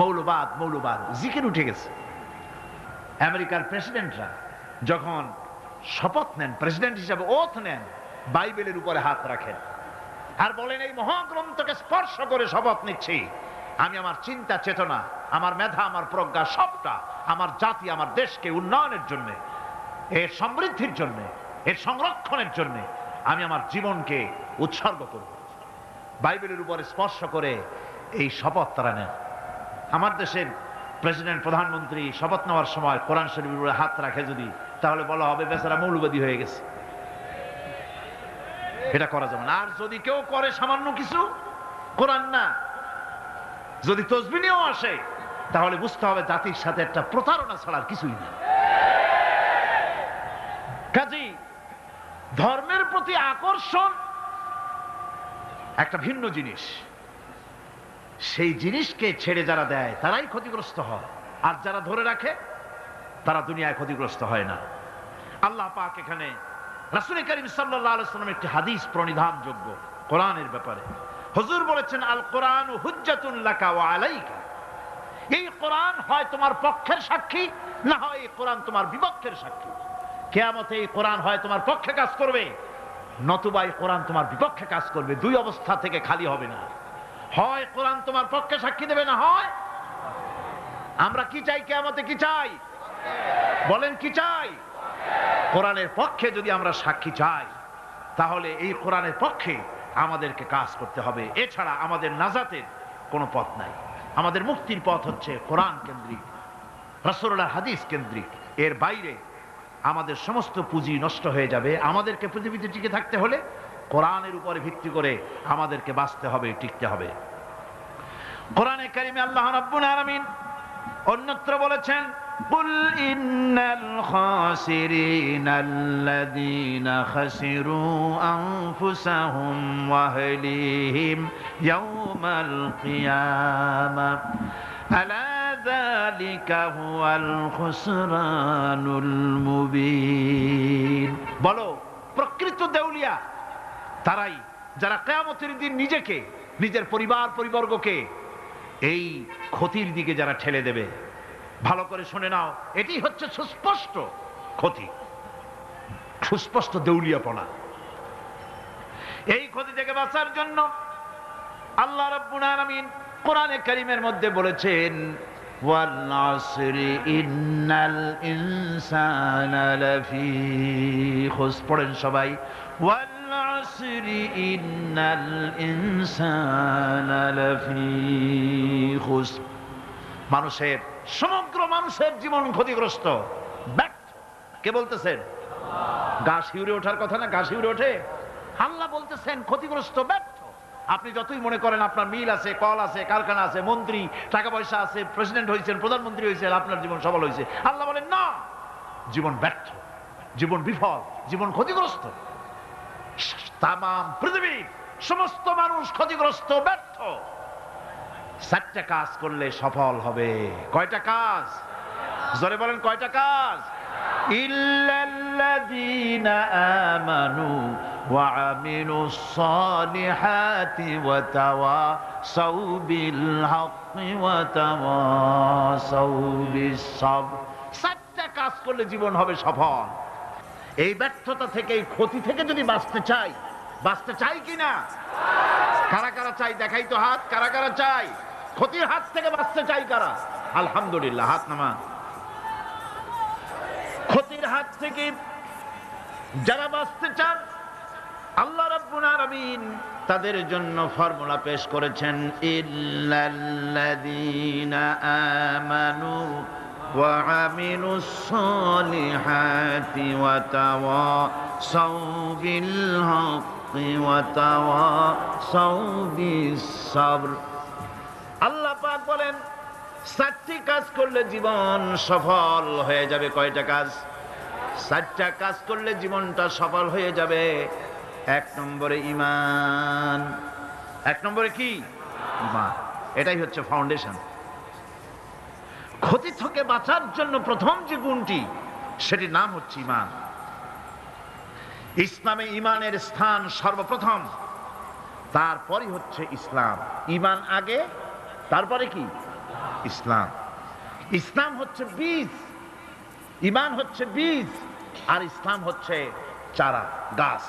মৌলবাদ জিকির উঠে গেছে। আমেরিকার প্রেসিডেন্টরা যখন শপথ নেন, প্রেসিডেন্ট হিসাবে ওথ নেন, বাইবেলের উপরে হাত রাখেন আর বলেন, এই মহাগ্রন্থকে স্পর্শ করে শপথ নিচ্ছি, আমি আমার চিন্তা চেতনা, আমার মেধা, আমার প্রজ্ঞা সবটা আমার জাতি, আমার দেশকে উন্নয়নের জন্য, এর সমৃদ্ধির জন্য, এর সংরক্ষণের জন্য আমি আমার জীবনকে উৎসর্গ করব। বাইবেলের উপরে স্পর্শ করে এই শপথ তারা নেন। আমার দেশের প্রেসিডেন্ট, প্রধানমন্ত্রী শপথ নেওয়ার সময় কোরআন শরীফের উপরে হাত রাখে যদি, তাহলে বলা হবে বেচারা মৌলবাদী হয়ে গেছে। এটা করা যাবে না। আর যদি কেউ করে সামান্য কিছু, কোরআন না, যদি তসবিহ নিয়েও আসে, তাহলে বুঝতে হবে জাতির সাথে একটা প্রতারণা ছাড়া আর কিছুই না। কাজেই ধর্মের প্রতি আকর্ষণ একটা ভিন্ন জিনিস, সেই জিনিসকে ছেড়ে যারা দেয় তারাই ক্ষতিগ্রস্ত হয়, আর যারা ধরে রাখে তারা দুনিয়ায় ক্ষতিগ্রস্ত হয় না। আল্লাহ পাক এখানে রাসূল করিম সাল্লাল্লাহু আলাইহি ওয়াসাল্লাম একটি হাদিস প্রণিধানযোগ্য কোরআনের ব্যাপারে। হুজুর বলেছেন, আল কোরআনু হুজ্জাতুন লাকা ওয়া আলাইকা। এই কোরআন হয় তোমার পক্ষের সাক্ষী, না হয় এই কোরআন তোমার বিপক্ষের সাক্ষী। কিয়ামতে এই কোরআন হয় তোমার পক্ষে কাজ করবে, নতুবা এই কোরআন তোমার বিপক্ষে কাজ করবে। দুই অবস্থা থেকে খালি হবে না। হয় কোরআন তোমার পক্ষে সাক্ষী দেবে, না হয় আমরা কি চাই? কিয়ামতে কি চাই? বলেন কি চাই? কোরআনের পক্ষে যদি আমরা সাক্ষী চাই, তাহলে এই কোরআনের পক্ষে আমাদেরকে কাজ করতে হবে। এছাড়া আমাদের নাজাতের কোনো পথ নাই। আমাদের মুক্তির পথ হচ্ছে কোরআন কেন্দ্রিক, রাসূলুল্লাহর হাদিস কেন্দ্রিক। এর বাইরে আমাদের সমস্ত পুঁজি নষ্ট হয়ে যাবে। আমাদেরকে পৃথিবীতে টিকে থাকতে হলে কোরআনের উপরে ভিত্তি করে আমাদেরকে বাঁচতে হবে, টিকতে হবে। কোরআনে কারিমে আল্লাহ রাব্বুল আলামিন অন্যত্র বলেছেন, কুল ইন্নাল খাসিরিনাল্লাযীনা খাসিরু আনফুসাহুম ওয়া আহলিহিম ইয়াওমাল কিয়ামাহ আলা যালিকা হুয়াল খুসরানুল মুবিন। বলো, প্রকৃত দেউলিয়া তারাই যারা কিয়ামতের দিন নিজেকে, নিজের পরিবারবর্গকে এই ক্ষতির দিকে যারা ঠেলে দেবে। ভালো করে শুনে নাও, এটি হচ্ছে সুস্পষ্ট ক্ষতি, সুস্পষ্ট দেউলিয়াপনা। এই ক্ষতি থেকে বাঁচার জন্য আল্লাহ রাব্বুল আলামিন কোরআনে কারীমের মধ্যে বলেছেন, ওয়াল আসরি ইন্নাল ইনসানা লাফি খুসর। পড়েন সবাই, ওয়াল আসরি ইন্নাল ইনসানা লাফি খুসর। মানুষের, সমগ্র মানুষের জীবন ক্ষতিগ্রস্ত, ব্যর্থ। কে বলতেছেন? গা শিউরে ওঠার কথা না? গা শিউরে ওঠে। আল্লাহ বলতেছেন ক্ষতিগ্রস্ত, ব্যর্থ। আপনি যতই মনে করেন আপনার মিল আছে, কল আছে, কারখানা আছে, মন্ত্রী, টাকা পয়সা আছে, প্রেসিডেন্ট হয়েছেন, প্রধানমন্ত্রী হয়েছেন, আপনার জীবন সফল হয়েছে, আল্লাহ বলেন না, জীবন ব্যর্থ, জীবন বিফল, জীবন ক্ষতিগ্রস্ত। তাম পৃথিবীর সমস্ত মানুষ ক্ষতিগ্রস্ত, ব্যর্থ। 4টা কাজ করলে সফল হবে। কয়টা কাজ? জোরে বলেন, কয়টা কাজ? ইল্লাল্লাযীনা আমানু ওয়া আমিলুস সালিহাতি ওয়া তাওয়াসাউ বিল হাক্কি ওয়া তাওয়াসাউ বিস সাবর। 4টা কাজ করলে জীবন হবে সফল। এই ব্যর্থতা থেকে, এই ক্ষতি থেকে যদি বাঁচতে চাই কিনা? কারা কারা চাই? দেখাই তো হাত। কারা কারা চাই? ক্ষতির হাত থেকে বাঁচতে চাই কারা? আলহামদুলিল্লাহ, হাত নামান। ক্ষতির হাত থেকে যারা বাঁচতে চান, আল্লাহ রাব্বুল আলামিন তাদের জন্য ফর্মুলা পেশ করেছেন, ইল্লাল্লাযীনা আমানু ওয়া আমিলুস সালিহাতি ওয়া তাওয়াসাউ বিল হাক্কি ওয়া তাওয়াসাউ বিস সাবর। আল্লাহ পাক বলেন 4টি কাজ করলে জীবন সফল হয়ে যাবে। কয়টা কাজ? 4টা কাজ করলে জীবনটা সফল হয়ে যাবে। 1 নম্বরে ঈমান। 1 নম্বরে কি? ঈমান। এটাই হচ্ছে ফাউন্ডেশন। ক্ষতি থেকে বাঁচার জন্য প্রথম যে গুণটি, সেটির নাম হচ্ছে ঈমান। ইসলামে ঈমানের স্থান সর্বপ্রথম, তারপরই হচ্ছে ইসলাম। ঈমান আগে, তারপরে কি? ইসলাম। ইসলাম হচ্ছে বীজ, ঈমান হচ্ছে বীজ, আর ইসলাম হচ্ছে চারা, গাছ।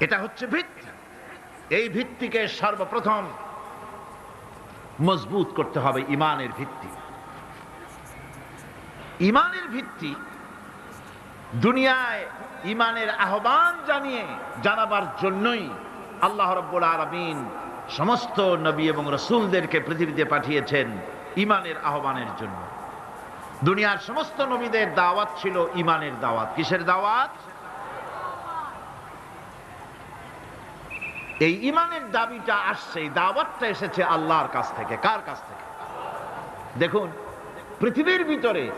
এটা হচ্ছে ভিত্তি। এই ভিত্তিকে সর্বপ্রথম মজবুত করতে হবে, ইমানের ভিত্তি। ইমানের ভিত্তি দুনিয়ায় ইমানের আহ্বান জানাবার জন্যই আল্লাহ রাব্বুল আলামিন সমস্ত নবী এবং রাসূলদেরকে পৃথিবীতে পাঠিয়েছেন ইমানের আহ্বানের জন্য। দুনিয়ার সমস্ত নবীদের দাওয়াত ছিল ইমানের দাওয়াত। কিসের দাওয়াত? এই ইমানের দাবিটা আসছে, এই দাওয়াতটা এসেছে আল্লাহর কাছ থেকে। কার কাছ থেকে? দেখুন, পৃথিবীর ভিতরে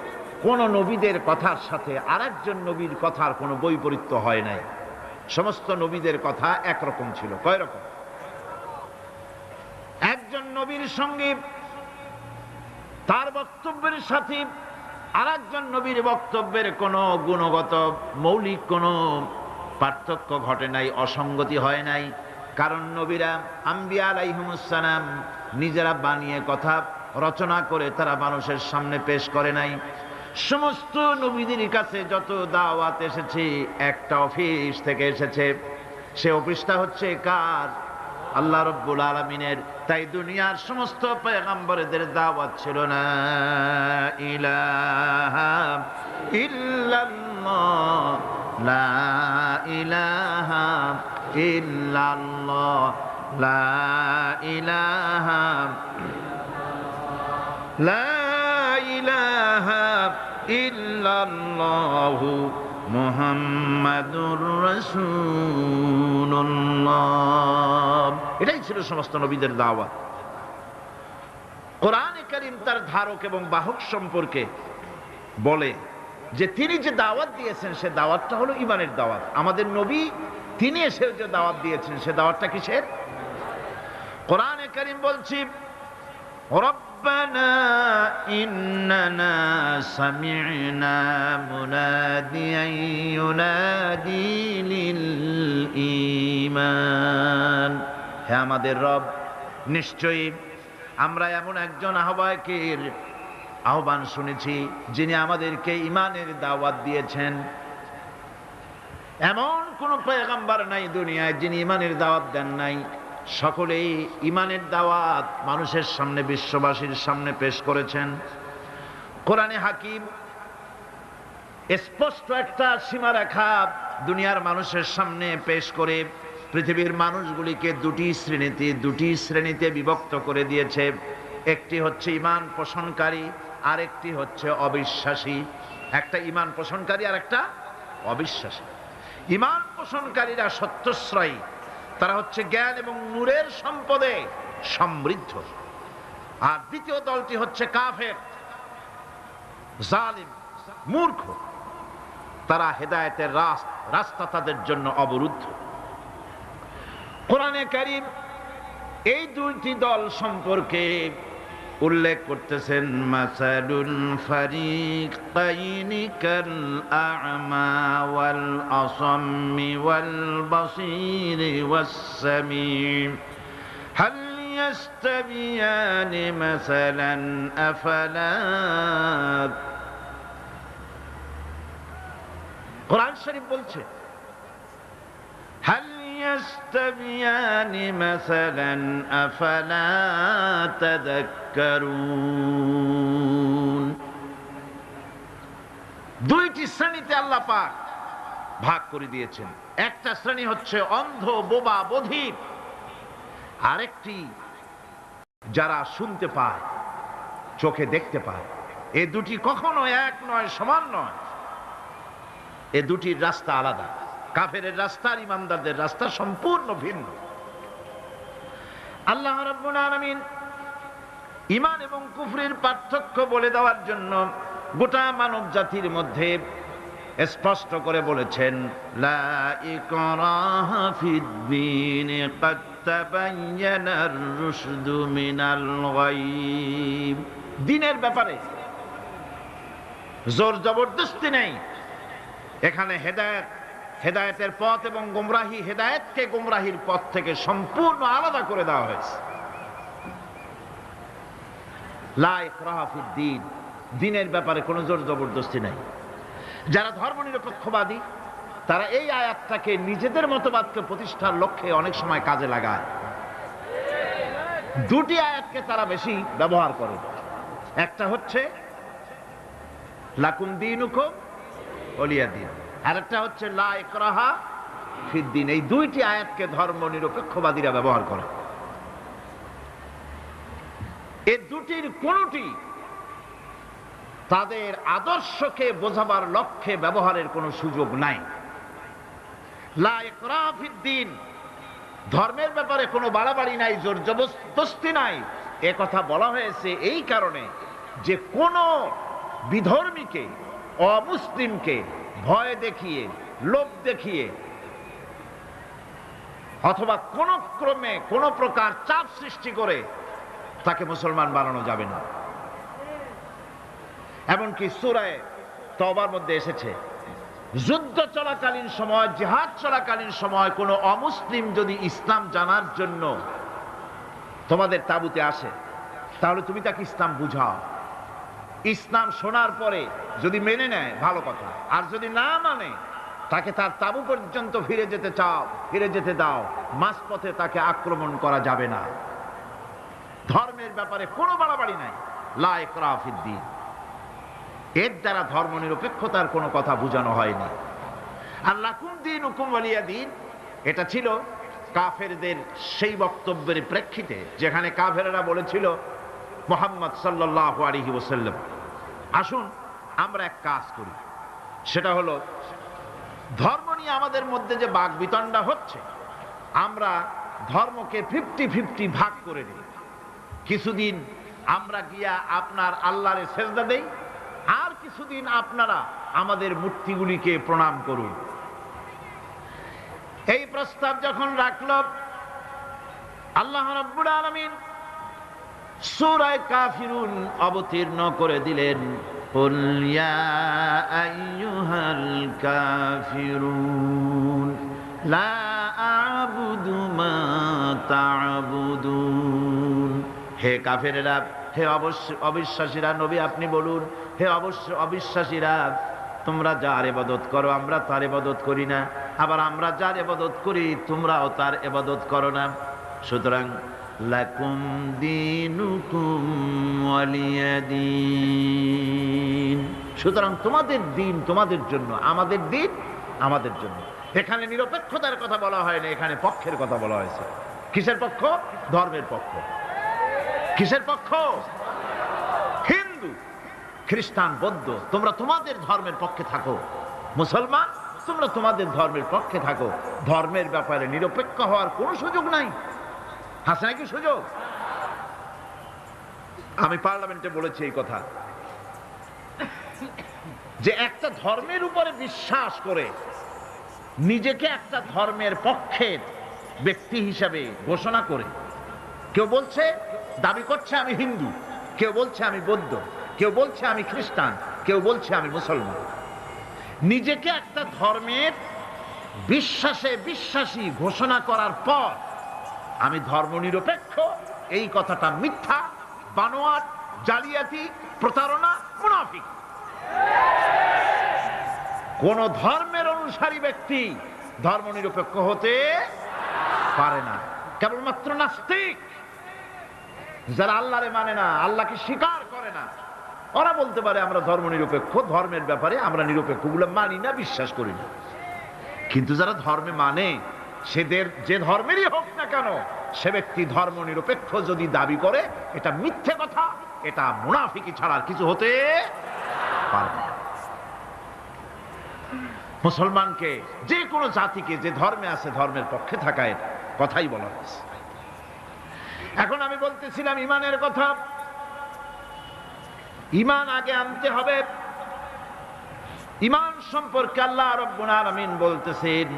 কোন নবীদের কথার সাথে আরেকজন নবীর কথার কোনো বৈপরীত্য হয় নাই। সমস্ত নবীদের কথা একরকম ছিল। কয় রকম? একজন নবীর সঙ্গে তার বক্তব্যের সাথে আরেকজন নবীর বক্তব্যের কোনো গুণগত মৌলিক কোনো পার্থক্য ঘটে নাই, অসঙ্গতি হয় নাই। কারণ নবীরা আম্বিয়া আলাইহিমুস সালাম নিজেরা বানিয়ে কথা রচনা করে তারা মানুষের সামনে পেশ করে নাই। সমস্ত নবীদের কাছে যত দাওয়াত এসেছে একটা অফিস থেকে এসেছে। সে অফিসটা হচ্ছে কার? আল্লাহ রাব্বুল আলামিনের। তাই দুনিয়ার সমস্ত পয়গম্বরদের দাওয়াত ছিল না ইলাহা ইল্লাল্লাহ, লা ইলাহা ইল্লাল্লাহ, লা ইলাহা, লা ইলাহা ইল্লাল্লাহু মুহাম্মাদুর রাসূলুল্লাহ। এটাই ছিল সমস্ত নবীদের দাওয়াত। কোরআনে কারীম তার ধারক এবং বাহক সম্পর্কে বলে যে তিনি যে দাওয়াত দিয়েছেন সে দাওয়াতটা হলো ঈমানের দাওয়াত। আমাদের নবী তিনি এসে যে দাওয়াত দিয়েছেন সে দাওয়াতটা কিসের? কোরআনে কারীম বলছি, ربنا إننا سمعنا مناديا ينادي للإيمان। হে আমাদের রব, নিশ্চয়ই আমরা এমন একজন আহ্বায়কের আহ্বান শুনেছি যিনি আমাদেরকে ঈমানের দাওয়াত দিয়েছেন। এমন কোন পয়গম্বর নাই দুনিয়ায় যিনি ঈমানের দাওয়াত দেন নাই। সকলেই ঈমানের দাওয়াত মানুষের সামনে, বিশ্ববাসীর সামনে পেশ করেছেন। কোরআনে হাকিম স্পষ্ট একটা সীমারেখা দুনিয়ার মানুষের সামনে পেশ করে পৃথিবীর মানুষগুলিকে দুটি শ্রেণীতে বিভক্ত করে দিয়েছে। একটি হচ্ছে ঈমান পোষণকারী, আরেকটি হচ্ছে অবিশ্বাসী। একটা ঈমান পোষণকারী আর একটা অবিশ্বাসী। ঈমান পোষণকারীরা সত্যশ্রয়ী, তারা হচ্ছে জ্ঞান এবং নূরের সম্পদে সমৃদ্ধ। আর দ্বিতীয় দলটি হচ্ছে কাফের, জালিম, মূর্খ। তারা হেদায়েতের রাস্তা তাদের জন্য অবরুদ্ধ। কোরআনে কারীম এই দুইটি দল সম্পর্কে উল্লেখ করতেছেন, মাসালুল ফারিকাইনি কাল আ'মা ওয়াল আসাম্মি ওয়াল বাসীরি ওয়াস সামিম হাল ইয়াস্তাবিয়ানি মাসালান আফালা। কোরআন শরীফ বলছে, হাল يستويان مثلا أفلا تذكرون। দুইটি শ্রেণীতে আল্লাহ পাক ভাগ করে দিয়েছেন। একটা শ্রেণী হচ্ছে অন্ধ, বোবা, বধির। আরেকটি যারা শুনতে পায়, চোখে দেখতে পায়। এই দুটি কখনো এক নয়, সমান নয়। এ দুটির রাস্তা আলাদা। কাফেরের রাস্তা আর ইমানদারদের রাস্তা সম্পূর্ণ ভিন্ন। আল্লাহ রাব্বুল আলামিন ঈমান এবং কুফরের পার্থক্য বলে দেওয়ার জন্য গোটা মানব জাতির মধ্যে স্পষ্ট করে বলেছেন, লা ইকরাহা ফিদ-দীন ক্বাদ তাবায়্যানার রুশদু মিনাল গায়ব। দ্বীনের ব্যাপারে জোর জবরদস্তি নেই। এখানে হেদায়েতের পথ এবং গোমরাহি, হেদায়েতকে গোমরাহির পথ থেকে সম্পূর্ণ আলাদা করে দেওয়া হয়েছে। লা ইকরাহা ফিদ-দীন, দ্বীনের ব্যাপারে কোনো জোর জবরদস্তি নাই। যারা ধর্মনিরপেক্ষবাদী তারা এই আয়াতটাকে নিজেদের মতবাদকে প্রতিষ্ঠার লক্ষ্যে অনেক সময় কাজে লাগায়। দুটি আয়াতকে তারা বেশি ব্যবহার করে, একটা হচ্ছে লাকুম দীনুকুম ওয়ালিয়া দীন, আর একটা হচ্ছে লা ইকরাহা ফিদ্দিন। এই দুইটি আয়াতকে ধর্ম নিরপেক্ষবাদীরা ব্যবহার করে। এই দুটির কোনটি তাদের আদর্শকে বোঝাবার লক্ষ্যে ব্যবহারের কোনো সুযোগ নাই। লা ইকরাহা ফিদ্দিন, ধর্মের ব্যাপারে কোনো বাড়াবাড়ি নাই, জোর জবরদস্তি নাই। এ কথা বলা হয়েছে এই কারণে যে কোন বিধর্মীকে, অমুসলিমকে ভয় দেখিয়ে, লোভ দেখিয়ে অথবা কোন ক্রমে কোন প্রকার চাপ সৃষ্টি করে তাকে মুসলমান বানানো যাবে না। এমনকি সূরা তওবার মধ্যে এসেছে, যুদ্ধ চলাকালীন সময়, জিহাদ চলাকালীন সময় কোন অমুসলিম যদি ইসলাম জানার জন্য তোমাদের তাঁবুতে আসে, তাহলে তুমি তাকে ইসলাম বুঝাও। ইসলাম শোনার পরে যদি মেনে নেয় ভালো কথা, আর যদি না মানে তাকে তার তাঁবু পর্যন্ত ফিরে যেতে দাও। মাঝপথে তাকে আক্রমণ করা যাবে না। ধর্মের ব্যাপারে কোনো বাড়াবাড়ি নাই, লা ইকরাহা ফিদ্দিন। এর দ্বারা ধর্ম নিরপেক্ষতার কোনো কথা বোঝানো হয়নি। আর লাকুম দীনুকুম ওয়ালিয়া দীন, এটা ছিল কাফেরদের সেই বক্তব্যের প্রেক্ষিতে যেখানে কাফেরেরা বলেছিল মুহাম্মদ সাল্লাল্লাহু আলাইহি ওয়াসাল্লাম, আসুন আমরা এক কাজ করি, সেটা হলো ধর্ম নিয়ে আমাদের মধ্যে যে বাকবিতণ্ডা হচ্ছে, আমরা ধর্মকে 50-50 ভাগ করে দিই। কিছুদিন আমরা গিয়া আপনার আল্লাহরে সেজদা দেই, আর কিছুদিন আপনারা আমাদের মূর্তিগুলিকে প্রণাম করুন। এই প্রস্তাব যখন রাখল, আল্লাহ রাব্বুল আলামিন সূরা কাফিরুন অবতীর্ণ করে দিলেন, কুল ইয়া আইয়ুহাল কাফিরুন লা আ'বুদু মা তা'বুদুন। হে কাফেরেরা, হে অবিশ্বাসীরা, নবী আপনি বলুন, হে অবিশ্বাসীরা, তোমরা যার ইবাদত করো আমরা তার ইবাদত করি না, আবার আমরা যার ইবাদত করি তোমরাও তার ইবাদত করো না। সুতরাং লাকুম দীনুকুম ওয়ালিয়া দীন, সুতরাং তোমাদের দিন তোমাদের জন্য, আমাদের দিন আমাদের জন্য। এখানে নিরপেক্ষতার কথা বলা হয় না, এখানে পক্ষের কথা বলা হয়েছে। কিসের পক্ষ? ধর্মের পক্ষ। কিসের পক্ষ? হিন্দু, খ্রিস্টান, বৌদ্ধ, তোমরা তোমাদের ধর্মের পক্ষে থাকো। মুসলমান, তোমরা তোমাদের ধর্মের পক্ষে থাকো। ধর্মের ব্যাপারে নিরপেক্ষ হওয়ার কোনো সুযোগ নাই। আছে নাকি সুযোগ? আমি পার্লামেন্টে বলেছি এই কথা, যে একটা ধর্মের উপরে বিশ্বাস করে নিজেকে একটা ধর্মের পক্ষের ব্যক্তি হিসাবে ঘোষণা করে কেউ বলছে, দাবি করছে আমি হিন্দু, কেউ বলছে আমি বৌদ্ধ, কেউ বলছে আমি খ্রিস্টান, কেউ বলছে আমি মুসলমান। নিজেকে একটা ধর্মের বিশ্বাসী ঘোষণা করার পর আমি ধর্ম নিরপেক্ষ, এই কথাটা মিথ্যা, বানোয়াট, জালিয়াতি, প্রতারণা, মুনাফিক। কোন ধর্মের অনুসারী ব্যক্তি ধর্ম নিরপেক্ষ হতে পারে না। কেবলমাত্র নাস্তিক, যারা আল্লাহরে মানে না, আল্লাহকে স্বীকার করে না, ওরা বলতে পারে আমরা ধর্ম নিরপেক্ষ, ধর্মের ব্যাপারে আমরা নিরপেক্ষ, গুলো মানি না, বিশ্বাস করি না। কিন্তু যারা ধর্মে মানে, সেদের যে ধর্মেরই হোক না কেন, সে ব্যক্তি ধর্ম নিরপেক্ষ যদি দাবি করে, এটা মিথ্যে কথা, এটা মুনাফিকি ছাড়া আর কিছু হতে পারে না। মুসলমানকে, যে কোনো জাতিকে যে ধর্মে আছে ধর্মের পক্ষে থাকা, এটা কথাই বলা হয়েছে। এখন আমি বলতেছিলাম ইমানের কথা। ইমান আগে আনতে হবে। ইমান সম্পর্কে আল্লাহ রাব্বুল আলামিন বলতেছেন,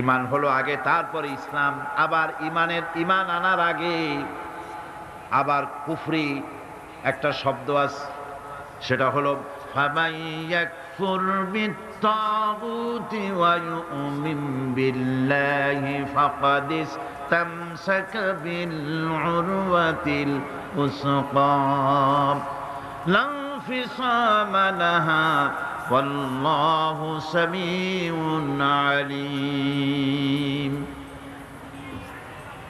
ইমান হলো আগে, তারপরে ইসলাম। আবার ইমান আনার আগে আবার কুফরি একটা শব্দ আছে, সেটা হলো ফামান ইয়াকফুর বিত্তাগুতি ওয়া ইউমিন বিল্লাহি ফাকাদ ইসতামসাকা বিল উরওয়াতিল উসকা লা ইনফিসামা লাহা ওয়াল্লাহু সামিউন আলীম।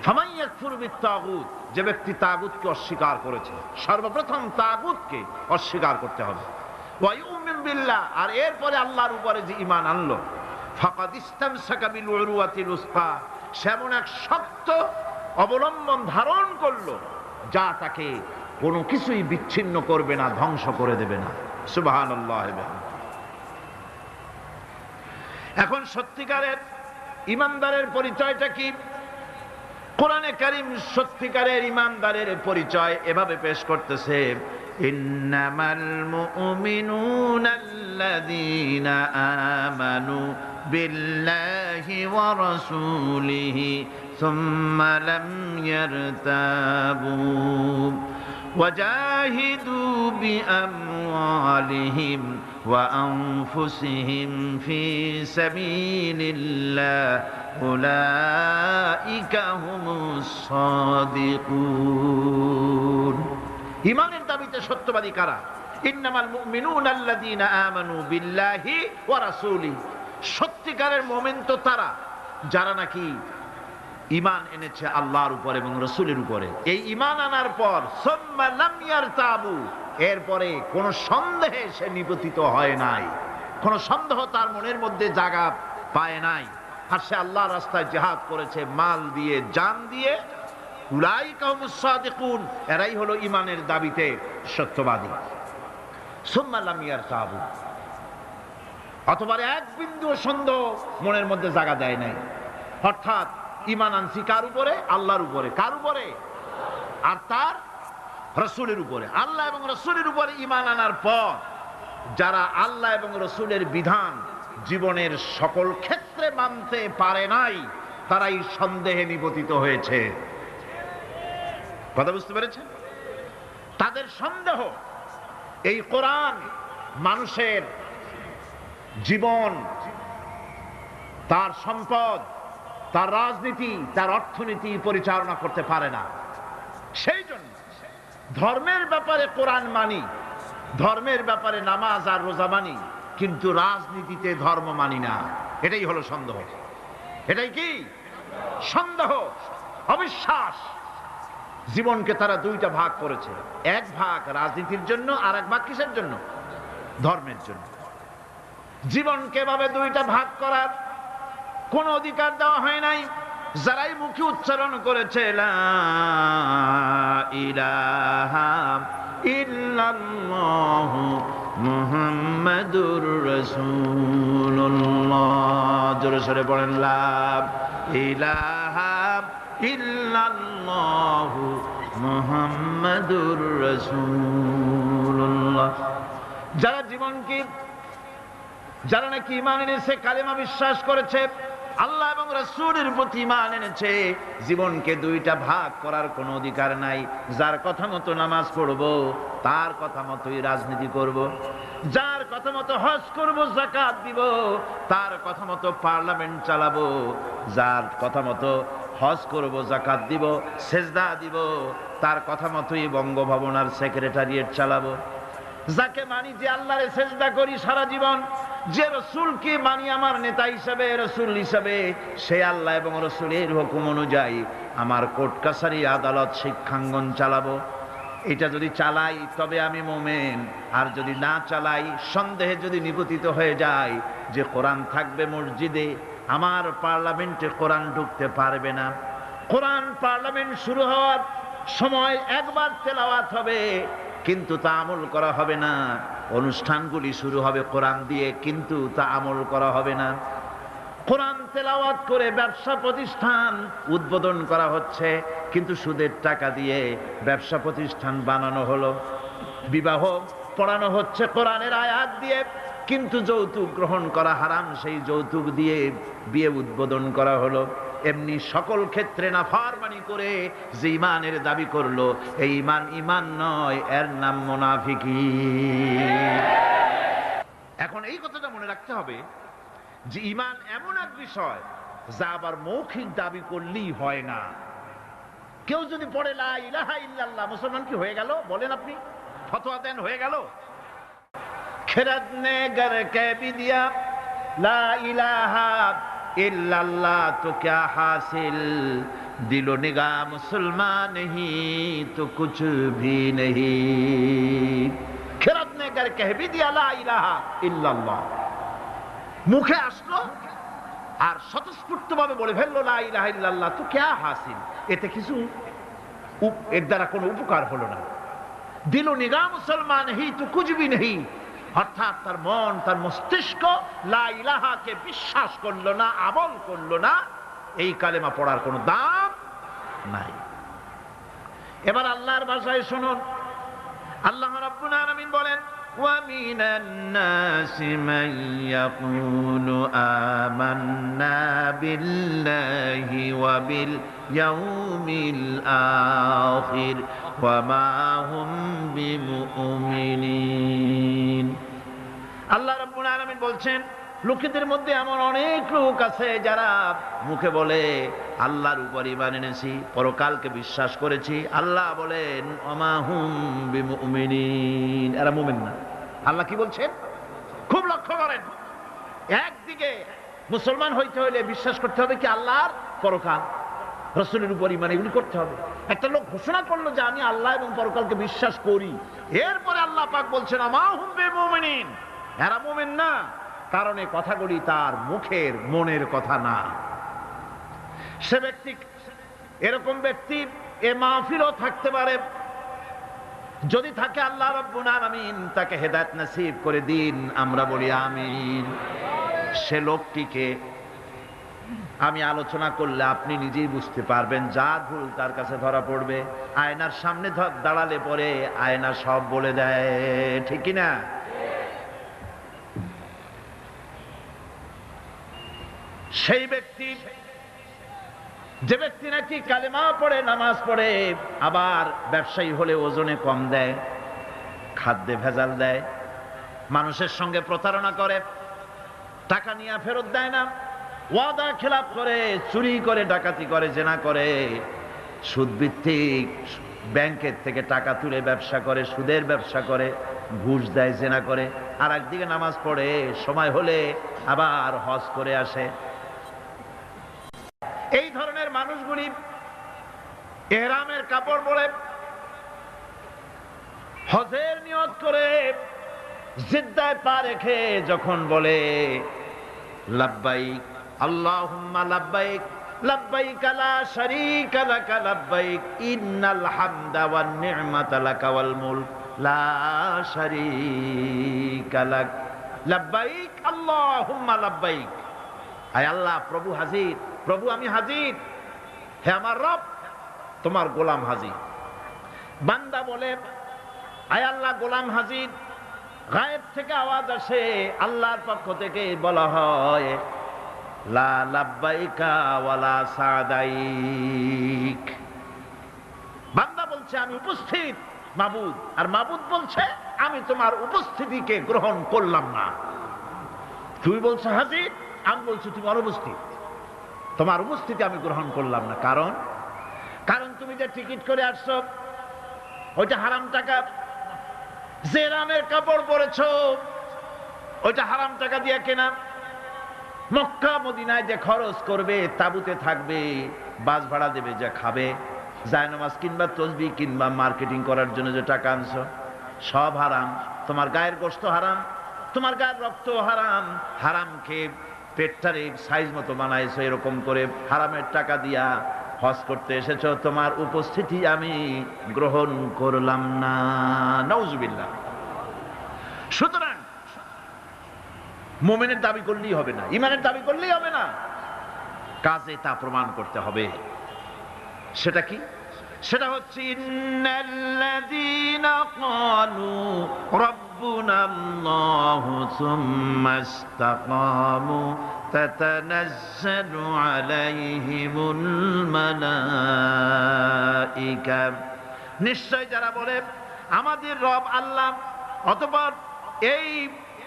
ফামান ইয়াকফুর বিত-তাগুত, যে ব্যক্তি তাগুতকে অস্বীকার করেছে, সর্বপ্রথম তাগুতকে অস্বীকার করতে হবে। ওয়া ইউমিন বিল্লাহ, আর এরপরে আল্লাহর উপরে যে ঈমান আনলো, ফাকাদ ইসতামসাকা বিল উরওয়াতিল উসকা, সেমন এক শক্ত অবলম্বন ধারণ করলো যা তাকে কোনো কিছুই বিচ্ছিন্ন করবে না, ধ্বংস করে দেবে না। সুবহানাল্লাহ। এখন সত্যিকারের ঈমানদারের পরিচয়টা কি? কোরআনে কারীম সত্যিকারের ঈমানদারের পরিচয় এভাবে পেশ করতেছে, ইন্নামাল মুমিনুনাল্লাযীনা আমানু বিল্লাহি ওয়া রাসূলিহি সুম্মা লাম ইয়ারতাবু ওয়াজাহিদু বিআমওয়ালিহিম ওয়া আনফুসিহিম ফি সাবিলিল্লাহ উলাইকা হুমুস সাদিকুন। ঈমানের দাবিতে সত্যবাদী কারা? ইন্নামাল মুমিনুনাল্লাযীনা আমানু বিল্লাহি ওয়া রাসূলিহি, সত্যিকারের মুমিন তো তারা যারা নাকি ঈমান এনেছে আল্লাহর উপর এবং রাসূলের উপরে। এই ঈমান আনার পর সুম্মা লাম ইয়ারতাবু, এরপরে কোন সন্দেহে সে নিপতিত হয় নাই, কোন সন্দেহ তার মনের মধ্যে জায়গা পায় নাই, আর সে আল্লাহর রাস্তায় জিহাদ করেছে মাল দিয়ে, জান দিয়ে। উলাইকা হুমুস সাদিকুন, এরাই হলো ঈমানের দাবিতে সত্যবাদী। সুম্মা লাম ইয়ারতাবু, অথবা এক বিন্দু সন্দেহ মনের মধ্যে জায়গা দেয় নাই। অর্থাৎ ঈমান আনছি কার উপরে? আল্লাহর উপরে। কার উপরে? আর তার রাসূলের উপরে। আল্লাহ এবং রাসূলের উপরে ঈমান আনার পর যারা আল্লাহ এবং রাসূলের বিধান জীবনের সকল ক্ষেত্রে মানতে পারে নাই, তারাই সন্দেহে নিপতিত হয়েছে। কথা বুঝতে পেরেছেন? তাদের সন্দেহ এই কোরআন মানুষের জীবন, তার সম্পদ, তার রাজনীতি, তার অর্থনীতি পরিচালনা করতে পারে না। সেই জন্য ধর্মের ব্যাপারে কোরআন মানি, ধর্মের ব্যাপারে নামাজ আর রোজা মানি, কিন্তু রাজনীতিতে ধর্ম মানি না। এটাই হলো সন্দেহ। এটাই কি? সন্দেহ, অবিশ্বাস। জীবনকে তারা দুইটা ভাগ করেছে, এক ভাগ রাজনীতির জন্য, আর এক ভাগ কিসের জন্য? ধর্মের জন্য। জীবনকে ভাবে দুইটা ভাগ করার কোন অধিকার দেওয়া হয় নাই। যারাই মুখে উচ্চারণ করেছে লা ইলাহা ইল্লাল্লাহু মুহাম্মাদুর রাসূলুল্লাহ, জোরে সোরে পড়েন লা ইলাহা ইল্লাল্লাহু মুহাম্মাদুর রাসূলুল্লাহ। যারা জীবনকে, যারা নাকি ঈমান এনেছে, কালেমা বিশ্বাস করেছে, আল্লাহ এবং রাসূলের প্রতি ঈমান এনেছে, জীবনকে দুইটা ভাগ করার কোনো অধিকার নাই। যার কথা মতো নামাজ পড়ব, তার কথা মতোই রাজনীতি করব। যার কথা মতো হজ করব, যাকাত দিব, তার কথা মতো পার্লামেন্ট চালাবো। যার কথা মতো হজ করব, যাকাত দিব, সেজদা দিব, তার কথা মতোই বঙ্গভবন আর সেক্রেটারিয়েট চালাবো। যাকে মানি, যে আল্লাহরে সেজদা করি সারা জীবন, যে রাসূলকে মানি আমার নেতা হিসাবে, রাসূল হিসাবে, সে আল্লাহ এবং রাসূলের হুকুম অনুযায়ী আমার কোর্ট কাছারি, আদালত, শিক্ষাঙ্গন চালাবো। এটা যদি চালাই তবে আমি মুমিন, আর যদি না চালাই, সন্দেহে যদি নিপতিত হয়ে যায় যে কোরআন থাকবে মসজিদে, আমার পার্লামেন্টে কোরআন ঢুকতে পারবে না। কোরআন পার্লামেন্ট শুরু হওয়ার সময় একবার তেলাওয়াত হবে, কিন্তু তা আমল করা হবে না। অনুষ্ঠানগুলি শুরু হবে কোরআন দিয়ে, কিন্তু তা আমল করা হবে না। কোরআন তেলাওয়াত করে ব্যবসা প্রতিষ্ঠান উদ্বোধন করা হচ্ছে, কিন্তু সুদের টাকা দিয়ে ব্যবসা প্রতিষ্ঠান বানানো হলো। বিবাহ পড়ানো হচ্ছে কোরআনের আয়াত দিয়ে, কিন্তু যৌতুক গ্রহণ করা হারাম, সেই যৌতুক দিয়ে বিয়ে উদ্বোধন করা হলো। এমনি সকল ক্ষেত্রে নাফরমানি করে যে ঈমানের দাবি করলো, এই ঈমান ঈমান নয়, এর নাম মুনাফিকি। এখন এই কথাটা মনে রাখতে হবে যে ঈমান এমন এক বিষয় যা আবার মৌখিক দাবি করলেই হয় না। কেউ যদি পড়ে লা ইলাহা ইল্লাল্লাহ, মুসলমান কি হয়ে গেল? বলেন আপনি, ফতোয়া দেন হয়ে গেল? खिरद ने गर कह भी दिया ला इलाहा इल्लल्लाह तो क्या हासिल, दिलो निगाह मुसलमान नहीं तो कुछ भी नहीं। खिरद ने गर कह भी दिया ला इलाहा इल्लल्लाह, মুখে আসলো আর স্বতঃস্ফূর্তভাবে বলে ফেললো লা ইলাহা ইল্লাল্লাহ, তো क्या हासिल, এতে কিছু এর দ্বারা কোনো উপকার হলো না। দিলো নিগাহ মুসলমান হি তো কুছ ভি নেহি, অর্থাৎ তার মন তার মস্তিষ্ক লা ইলাহাকে বিশ্বাস করলো না, আমল করলো না, এই কালেমা পড়ার কোনো দাম নাই। এবার আল্লাহর ভাষায় শুনুন, আল্লাহ রাব্বুল আলামিন বলেন وَمِنَ النَّاسِ مَن يَقُولُ آمَنَّا بِاللَّهِ وَبِالْيَوْمِ الْآخِرِ وَمَا هُمْ بِمُؤْمِنِينَ। আল্লাহ রাব্বুল আলামিন বলছেন, লোকেদের মধ্যে এমন অনেক লোক আছে যারা মুখে বলে আল্লাহর উপর ঈমান এনেছি, পরকালকে বিশ্বাস করেছি, আল্লাহ বলেন ওমা হুম বিমুমিনিন, এরা মুমিন না। আল্লাহ কি বলছেন খুব লক্ষ্য করেন, একদিকে মুসলমান হইতে হলে বিশ্বাস করতে হবে কি আল্লাহর পরকাল, রাসূলের উপর ঈমান, এগুলি করতে হবে। একটা লোক ঘোষণা করলো যে আমি আল্লাহ এবং পরকালকে বিশ্বাস করি, এরপরে আল্লাহ পাক বলছেন ওমা হুম বিমুমিনিন, এরা মুমিন না, কারণ এই কথাগুলি তার মুখের মনের কথা না। সে ব্যক্তি, এরকম ব্যক্তি এ মাহফিলও থাকতে পারে, যদি থাকে আল্লাহ রাব্বুল আলামিন তাকে হেদায়েত নসিব করে দিন, আমরা বলি আমিন। সে লোকটিকে আমি আলোচনা করলে আপনি নিজেই বুঝতে পারবেন, যা ভুল তার কাছে ধরা পড়বে। আয়নার সামনে দাঁড়ালে পরে আয়না সব বলে দেয়, ঠিক কি না? সেই ব্যক্তি, যে ব্যক্তি নাকি কালেমা পড়ে, নামাজ পড়ে, আবার ব্যবসায়ী হলে ওজনে কম দেয়, খাদ্যে ভেজাল দেয়, মানুষের সঙ্গে প্রতারণা করে, টাকা নিয়ে ফেরত দেয় না, ওয়াদা খেলাপ করে, চুরি করে, ডাকাতি করে, জেনা করে, সুদভিত্তিক ব্যাংকের থেকে টাকা তুলে ব্যবসা করে, সুদের ব্যবসা করে, ঘুষ দেয়, জেনা করে, আর একদিকে নামাজ পড়ে, সময় হলে আবার হজ করে আসে। এই ধরনের মানুষগুলি ইহরামের কাপড় পরে, হজের নিয়ত করে, জিদ্দায় পা রেখে যখন বলে লাব্বাইক আল্লাহুম্মা লাব্বাইক লাব্বাইক লা শারীকা লাকা লাব্বাইক ইন্নাল হামদা ওয়ান নি'মাতা লাকা ওয়াল মুলক লা শারীকা লাক, লাব্বাইক আল্লাহুম্মা লাব্বাইক, আয় আল্লাহ, প্রভু হাজির, প্রভু আমি হাজির, হে আমার রব, তোমার গোলাম হাজির। বান্দা বলে আয় আল্লাহ, গোলাম হাজির। গায়েব থেকে আওয়াজ আসে, আল্লাহর পক্ষ থেকে বলা হয় লা লাব্বাইকা ওয়ালা সাদাইক। বান্দা বলছে আমি উপস্থিত মাবুদ, আর মাবুদ বলছে আমি তোমার উপস্থিতিকে গ্রহণ করলাম না। তুমি বলছো হাজির, আমি বলছি তুমি অনুপস্থিত, তোমার উপস্থিতি আমি গ্রহণ করলাম না। কারণ তুমি যে টিকিট করে আসছো ওইটা হারাম টাকা, যে রামের কাপড় পরেছো ওইটা হারাম টাকা দিয়ে কেনা, মক্কা মদিনায় যে খরচ করবে, তাবুতে থাকবে, বাস ভাড়া দেবে, যা খাবে, জায়নামাজ কিনবা, তসবিহ কিনবা, মার্কেটিং করার জন্য যে টাকা আনছো, সব হারাম। তোমার গায়ের গোশত হারাম, তোমার গায়ের রক্ত হারাম, হারাম খেয়ে পেটটারে সাইজ মতো বানাইছো, এরকম করে হারামের টাকা দিয়া হজ করতে এসেছো, তোমার উপস্থিতি আমি গ্রহণ করলাম না। নাউজুবিল্লাহ। সুতরাং মুমিনের দাবি করলেই হবে না, ঈমানের দাবি করলেই হবে না, কাজে তা প্রমাণ করতে হবে। সেটা কি? সেটা হচ্ছে ইন্নাল্লাযীনা ক্বালু রাব্বুনাল্লাহু সুম্মা ইসতাকামু তাতানাজ্জালু আলাইহিমুল মালাইকা, নিশ্চয় যারা বলে আমাদের রব আল্লাহ, অতঃপর এই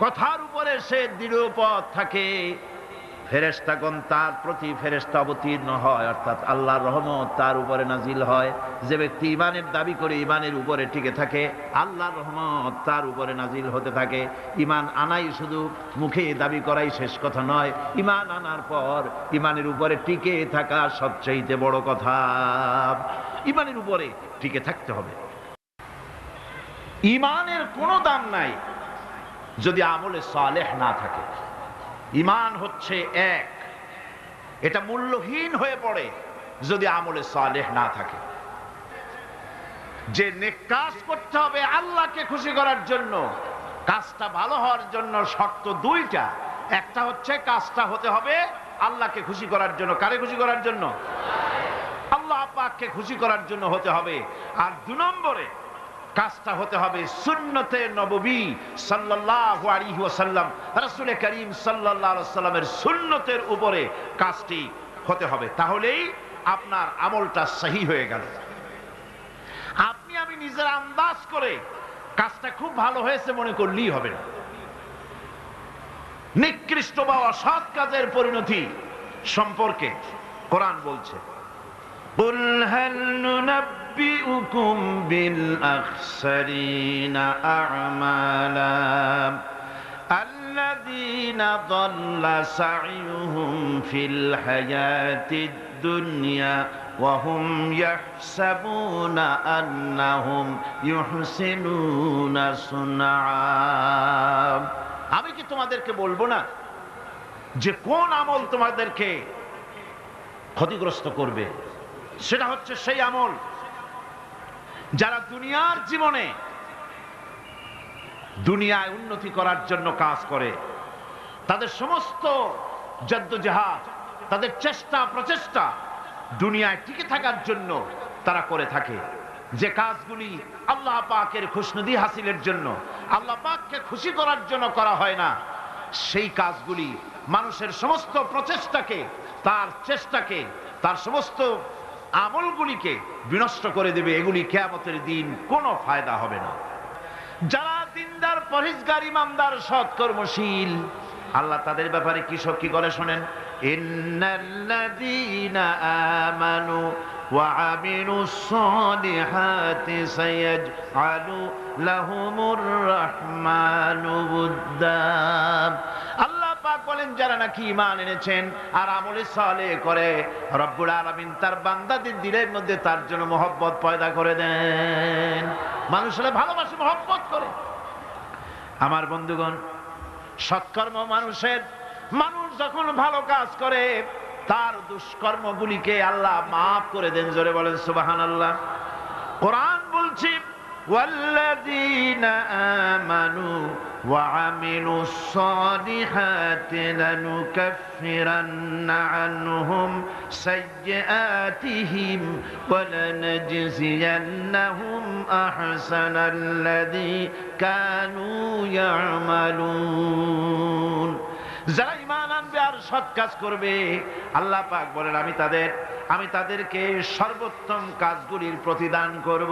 কথার উপরে সে দৃঢ়পদ থাকে, ফেরেশতাগণ তার প্রতি ফেরেশতা অবতীর্ণ হয়, অর্থাৎ আল্লাহর রহমত তার উপরে নাজিল হয়। যে ব্যক্তি ঈমানের দাবি করে ঈমানের উপরে টিকে থাকে, আল্লাহর রহমত তার উপরে নাজিল হতে থাকে। ঈমান আনাই শুধু মুখে দাবি করাই শেষ কথা নয়, ঈমান আনার পর ঈমানের উপরে টিকে থাকা সবচেয়ে বড় কথা। ঈমানের উপরে টিকে থাকতে হবে। ঈমানের কোনো দাম নাই যদি আমলে সালেহ না থাকে। ঈমান হচ্ছে এক, এটা মূল্যহীন হয়ে পড়ে যদি আমলে সালেহ না থাকে। যে নেক কাজ করতে হবে আল্লাহকে খুশি করার জন্য, কাজটা ভালো হওয়ার জন্য শর্ত দুইটা। একটা হচ্ছে কাজটা হতে হবে আল্লাহকে খুশি করার জন্য। কারে খুশি করার জন্য? আল্লাহ পাককে খুশি করার জন্য হতে হবে। আর 2 নম্বরে কাজটা হতে হবে সুন্নতে নববী সাল্লাল্লাহু আলাইহি ওয়াসাল্লাম, রাসূল করিম সাল্লাল্লাহু আলাইহি ওয়াসাল্লামের সুন্নতের উপরে কাজটি হতে হবে। তাহলেই আপনার আমলটা সহি হয়ে গেল। আপনি আমি নিজের আন্দাজ করে কাজটা খুব ভালো হয়েছে মনে করলেই হবে না। নিকৃষ্ট বা অসৎ কাজের পরিণতি সম্পর্কে কোরআন বলছে, قُلْ هَلْ نُنَبِّئُكُمْ بِالْأَخْسَرِينَ أَعْمَالًا الَّذِينَ ضَلَّ سَعْيُهُمْ فِي الْحَيَاةِ الدُّنْيَا وَهُمْ يَحْسَبُونَ أَنَّهُمْ يُحْسِنُونَ صُنْعًا। আমি কি তোমাদেরকে বলবো না যে কোন আমল তোমাদেরকে ক্ষতিগ্রস্ত করবে? সেটা হচ্ছে সেই আমল যারা দুনিয়ার জীবনে দুনিয়ায় উন্নতি করার জন্য কাজ করে, তাদের সমস্ত জদ্দোজাহাদ, তাদের চেষ্টা প্রচেষ্টা দুনিয়ায় টিকে থাকার জন্য তারা করে থাকে। যে কাজগুলি আল্লাহ পাকের খুশনুদি হাসিলের জন্য, আল্লাহ পাককে খুশি করার জন্য করা হয় না, সেই কাজগুলি মানুষের সমস্ত প্রচেষ্টাকে, তার চেষ্টাকে, তার সমস্ত আমলগুলিকে বিনষ্ট করে দেবে। এগুলি কিয়ামতের দিন কোনো ফায়দা হবে না। যারা দিনদার, পরহেজগার, ইমানদার, সৎকর্মশীল, আল্লাহ তাদের ব্যাপারে কি করে শোনেন, ইন্নাল্লাযীনা আমানু ওয়া আমিলুস সালিহাতি সায়াজআলু লাহুমুর রাহমানু উদ্দা। আল্লাহ পাক বলেন যারা নাকি ঈমান এনেছেন আর আমলে সালেহ করে, রব্বুল আলামিন তার বান্দাদের দিলের মধ্যে তার জন্য মহব্বত পয়দা করে দেন। মানুষের ভালোবাসে, মহব্বত করে। আমার বন্ধুগণ, সৎকর্ম মানুষ যখন ভালো কাজ করে তার দুষ্কর্মগুলিকে আল্লাহ মাফ করে দেন। জোরে বলেন সুবহানাল্লাহ। কোরআন বলছে, ওয়াল্লাযীনা আমানু ওয়া আমিলুস সালিহাতি লানুকাফিরান্না আনহুম সাইয়্যাতিহিম ওয়া লানাজজিয়ান্নাহুম আহসানাল্লাযী কানু ইয়ামালুন। যারা ঈমান আনবে আর সৎ কাজ করবে, আল্লাহ পাক বলেন আমি তাদেরকে সর্বোত্তম কাজগুলির প্রতিদান করব।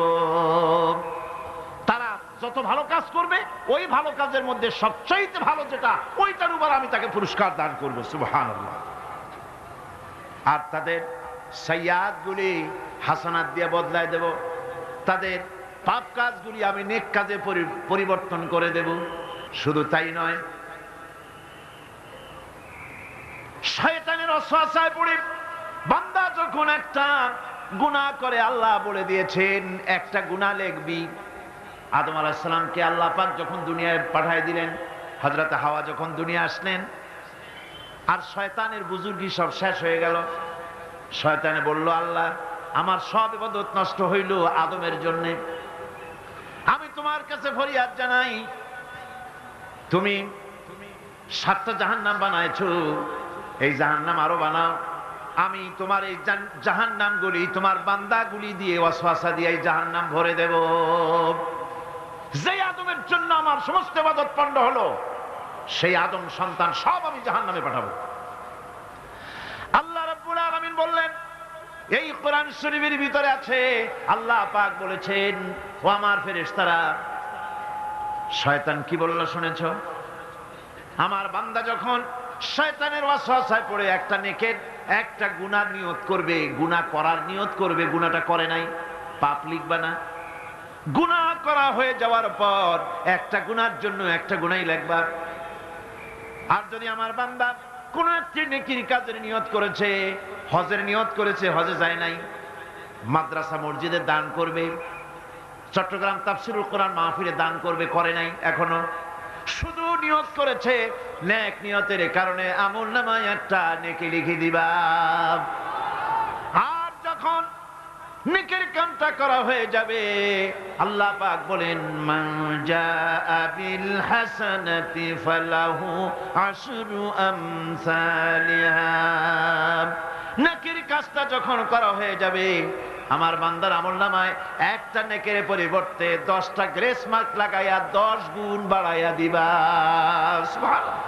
তারা যত ভালো কাজ করবে ওই ভালো কাজের মধ্যে সবচাইতে ভালো যেটা, ওইটার উপর আমি তাকে পুরস্কার দান করব। সুবহানাল্লাহ। আর তাদের সাইয়্যাতগুলি হাসানাত দিয়ে বদলায় দেব, তাদের পাপ কাজগুলি আমি নেক কাজে পরিবর্তন করে দেব। শুধু তাই নয়, শয়তানের ওয়াসওয়াসায় পড়ে বান্দা যখন একটা গুনাহ করে, আল্লাহ বলে দিয়েছেন একটা গুনাহ লিখবি। আদম আলাইহিস সালামকে আল্লাহ পাক যখন দুনিয়ায় পাঠিয়ে দিলেন, হযরত হাওয়া যখন দুনিয়া আসলেন, আর শয়তানের বুজুর্গি সব শেষ হয়ে গেল। শয়তানে বলল, আল্লাহ আমার সব ইবাদত নষ্ট হইল আদমের জন্য। আমি তোমার কাছে ফরিয়াদ জানাই, তুমি 7টা জাহান্নাম বানাইছো, এই জাহান্নাম আরো বানাও। আমি তোমার এই জাহান্নামগুলি তোমার বান্দাগুলি দিয়ে ওয়াসওয়াসা দিয়ে এই জাহান্নাম ভরে দেব। যে আদমের জন্য আমার সমস্ত ইবাদত পণ্ড হলো, সেই আদম সন্তান সব আমি জাহান্নামে পাঠাবো। আল্লাহ রাব্বুল আলামিন বললেন, এই কোরআন শরীফের ভিতরে আছে, আল্লাহ পাক বলেছেন, ও আমার ফেরেশতারা, শয়তান কি বলল শুনেছো? আমার বান্দা যখন শয়তানের ওয়াসওয়াসায় পড়ে একটা নেকের একটা গুনাহ নিয়ত করবে, গুনাহ করার নিয়ত করবে, গুনাহটা করে নাই, পাপ লিখবা না। গুনাহ করা হয়ে যাওয়ার পর একটা গুনার জন্য একটা গুনাহই লিখবা। আর যদি আমার বান্দা কোন একটি নেকির কাজের নিয়ত করেছে, হজের নিয়ত করেছে, হজে যায় নাই, মাদ্রাসা মসজিদে দান করবে, চট্টগ্রাম তাফসিরুল কোরআন মাহফিলে দান করবে, করে নাই এখনো, শুধু নিয়ত করেছে, নেক নিয়তের কারণে আমলনামায় একটা নেকি লিখে দিবা। আর যখন নেকের কামটা করা হয়ে যাবে, আল্লাহ পাক বলেন মান জাআ বিল হাসানাতি ফালাহু আশরু আমসালিহা। নেকের কাজটা যখন করা হয়ে যাবে, আমার বান্দার আমলনামায় একটা নেকের পরিবর্তে 10টা গ্রেস মার্ক লাগাইয়া 10 গুণ বাড়াইয়া দিবা। সুবহানাল্লাহ।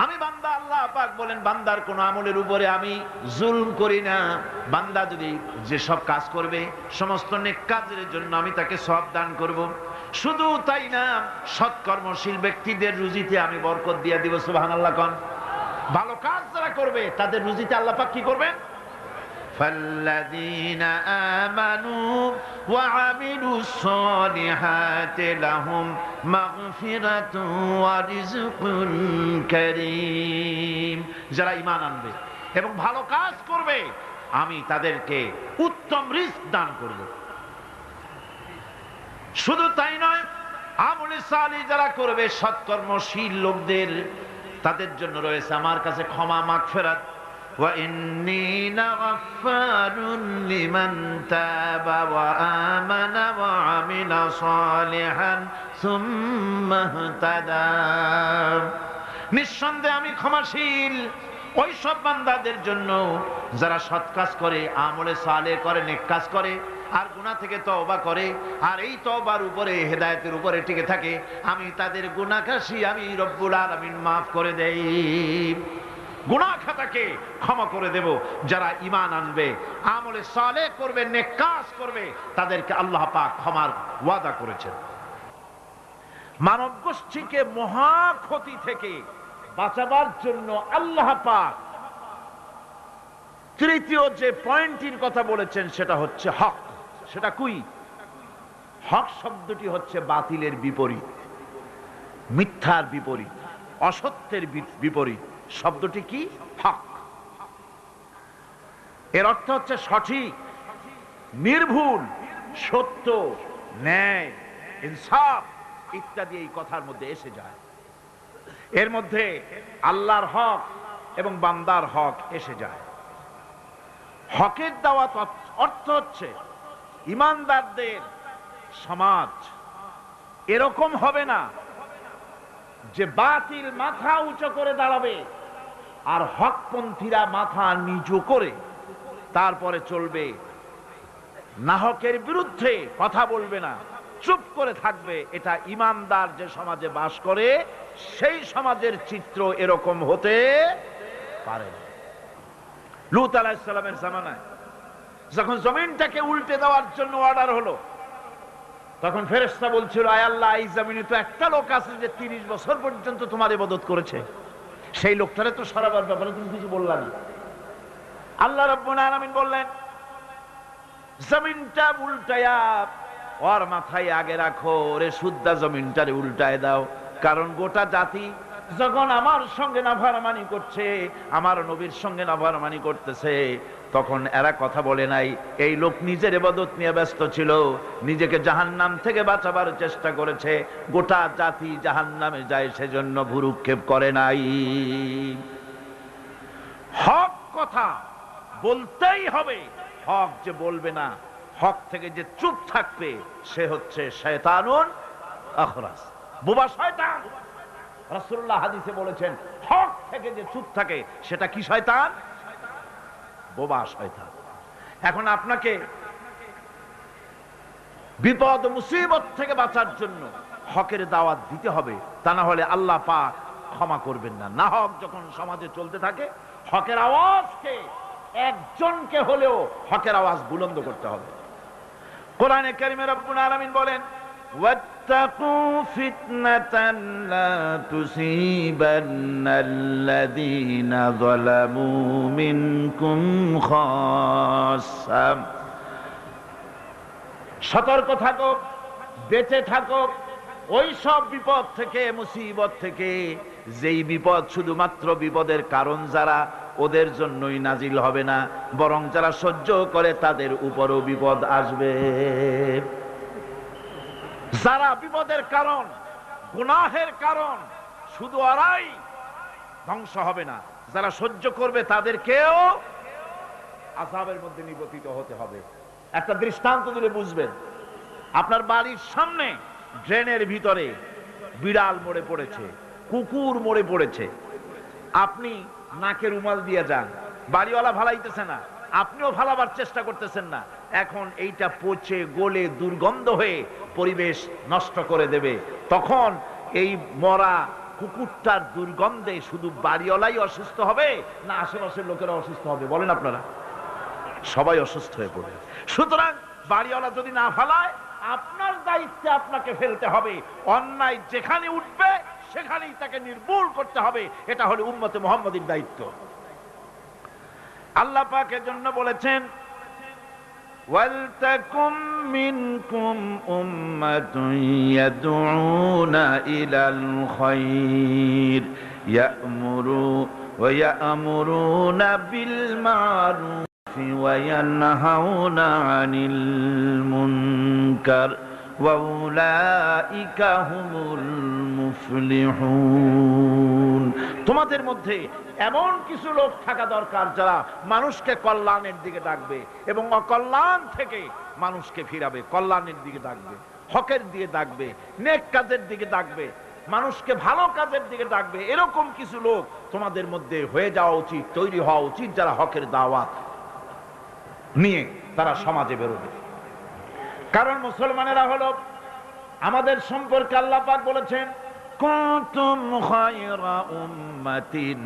আমি বান্দা, আল্লাহ পাক বলেন বান্দার কোন আমলের উপরে আমি জুলম করি না। বান্দা যদি যে সব কাজ করবে, সমস্ত নেক কাজের জন্য আমি তাকে সওয়াব দান করব। শুধু তাই না, সৎকর্মশীল ব্যক্তিদের রুজিতে আমি বরকত দিয়ে দিব। সুবহানাল্লাহ কোন। ভালো কাজ যারা করবে তাদের রুজিতে আল্লাহ পাক কি করবেন? فالذين آمنوا وعملوا الصالحات لهم مغفرة ورزق كريم। যারা ঈমান আনবে এবং ভালো কাজ করবে, আমি তাদেরকে উত্তম রিজক দান করব। শুধু তাই নয়, আমলে সালিহ যারা করবে, সৎকর্মশীল লোকদের, তাদের জন্য রয়েছে আমার কাছে ক্ষমা, মাগফিরাত। وَإِنِّي لَغَفَّارٌ لِمَنْ تَابَ وَآمَنَ وَعَمِلَ صَالِحًا ثُمَّ اهْتَدَى। নিঃসন্দেহে আমি ক্ষমাশীল ওই সব বান্দাদের জন্য যারা সৎ কাজ করে, আমলে সালেহ করে, নেক কাজ করে, আর গুনাহ থেকে তওবা করে, আর এই তওবার উপরে, হেদায়েতের উপরে টিকে থাকে, আমি তাদের গুনাহগাশি আমি রব্বুল আলামিন মাফ করে দেই। গুনাহ খাতাকে ক্ষমা করে দেব। যারা ঈমান আনবে, আমলে সালেহ করবে, নেক কাজ করবে, তাদেরকে আল্লাহ পাক ক্ষমার ওয়াদা করেছেন। মানব গোষ্ঠীকে মহা ক্ষতি থেকে বাঁচাবার জন্য আল্লাহ পাক তৃতীয় যে পয়েন্টের কথা বলেছেন সেটা হচ্ছে হক। সেটা কি? হক শব্দটি হচ্ছে বাতিলের বিপরীত, মিথ্যার বিপরীত, অসত্যের বিপরীত। শব্দটি কি? হক। এর অর্থ হচ্ছে সঠিক, নির্ভুল, সত্য, ন্যায়, ইনসাফ ইত্যাদি এই কথার মধ্যে এসে যায়। এর মধ্যে আল্লাহর হক এবং বান্দার হক এসে যায়। হকের দাওয়াত অর্থ হচ্ছে ঈমানদারদের সমাজ এরকম হবে না যে বাতিল মাথা উঁচু করে দাঁড়াবে আর হকপন্থীরা মাথা নিচু করে তারপরে চলবে, নাহকের বিরুদ্ধে কথা বলবে না, চুপ করে থাকবে। এটা ঈমানদার যে সমাজে বাস করে সেই সমাজের চিত্র এরকম হতে পারে না। লূত আলাইহিস সালামের জামানায় যখন জমিনটাকে উল্টে দেওয়ার জন্য অর্ডার হলো, তখন ফেরেশতা বলছিল, আয় আল্লাহ, এই জমিনে তো একটা লোক আছে যে 30 বছর পর্যন্ত তোমার ইবাদত করেছে, সেই লোকটারে তো সরাবার ব্যাপারে তুমি কিছু বললা না। আল্লাহ রাব্বুল আলামিন বললেন, জমিনটা উল্টায়া ওর মাথায় আগে রাখো, রে শুদ্ধা জমিনটারে উল্টায় দাও। কারণ গোটা জাতি যখন আমার সঙ্গে নাফরমানি করছে, আমার নবীর সঙ্গে নাফরমানি করতেছে, তখন এরা কথা বলে নাই। এই লোক নিজের ইবাদত নিয়ে ব্যস্ত ছিল, নিজেকে জাহান্নাম থেকে বাঁচাবার চেষ্টা করেছে। গোটা জাতি জাহান্নামে যায় সেজন্য ভুরুক্ষেপ করে নাই। হক কথা বলতেই হবে। হক যে বলবে না, হক থেকে যে চুপ থাকবে, সে হচ্ছে শয়তানুন আখরাস, বোবা শয়তান। রাসূলুল্লাহ হাদিসে বলেছেন, হক থেকে যে চুপ থাকে সেটা কি শয়তান? বোবা শয়তান। এখন আপনাকে বিপদ মুসিবত থেকে বাঁচার জন্য হকের দাওয়াত দিতে হবে, তা না হলে আল্লাহ পাক ক্ষমা করবেন না। না হক যখন সমাজে চলতে থাকে, হকের আওয়াজকে একজনকে হলেও হকের আওয়াজ বুলন্দ করতে হবে। কোরআনে কারিমে রব্বুল আলামিন বলেন, واتقوا فتنة لا تصيبن الذين ظلموا منكم خاصة। সতর্ক থাকো, বেঁচে থাকো ওই সব বিপদ থেকে, মুসিবত থেকে, যেই বিপদ শুধুমাত্র বিপদের কারণ যারা ওদের জন্যই নাজিল হবে না, বরং যারা সহ্য করে তাদের উপরও বিপদ আসবে। যারা বিপদের কারণ, গুনাহের কারণ, শুধু ওরাই ধ্বংস হবে না, যারা সহ্য করবে তাদেরকেও আযাবের মধ্যে নিপতিত হতে হবে। একটা দৃষ্টান্ত দিলে বুঝবেন। আপনার বাড়ির সামনে ড্রেনের ভিতরে বিড়াল মরে পড়েছে, কুকুর মরে পড়েছে, আপনি নাকে রুমাল দিয়ে যান, বাড়িওয়ালা ভালাইতেছে না, আপনিও ভালাবার চেষ্টা করতেছেন না। এখন এইটা পচে গলে দুর্গন্ধ হয়ে পরিবেশ নষ্ট করে দেবে। তখন এই মরা কুকুরটার দুর্গন্ধে শুধু বাড়িওয়ালাই অসুস্থ হবে না আশেপাশের লোকেরা অসুস্থ হবে? বলেন আপনারা, সবাই অসুস্থ হয়ে পড়বে। সুতরাং বাড়িওয়ালা যদি না ফালায়, আপনার দায়িত্বে আপনাকে ফেলতে হবে। অন্যায় যেখানে উঠবে সেখানেই তাকে নির্মূল করতে হবে। এটা হলো উম্মতে মুহাম্মাদীর দায়িত্ব। আল্লাহ পাক এর জন্য বলেছেন, ওয়ালতাকুম মিনকুম উম্মাতুন ইয়াদউনা ইলাল খায়র ইয়া'মুরুনা বিল মা'রুফ ওয়া ইয়ানহাউনা আনিল মুনকার ওয়া উলাইকা হুমুল মুফলিহুন। তোমাদের মধ্যে এমন কিছু লোক থাকা দরকার যারা মানুষকে কল্যাণের দিকে ডাকবে এবং অকল্যাণ থেকে মানুষকে ফিরাবে, কল্যাণের দিকে ডাকবে, হকের দিকে ডাকবে, নেক কাজের দিকে ডাকবে, মানুষকে ভালো কাজের দিকে ডাকবে। এরকম কিছু লোক তোমাদের মধ্যে হয়ে যাওয়া উচিত, তৈরি হওয়া উচিত, যারা হকের দাওয়াত নিয়ে তারা সমাজে বেরোবে। কারণ মুসলমানেরা হলো আমাদের সম্পর্কে আল্লাহ পাক বলেছেন, কুনতুম খায়রা উম্মাতিন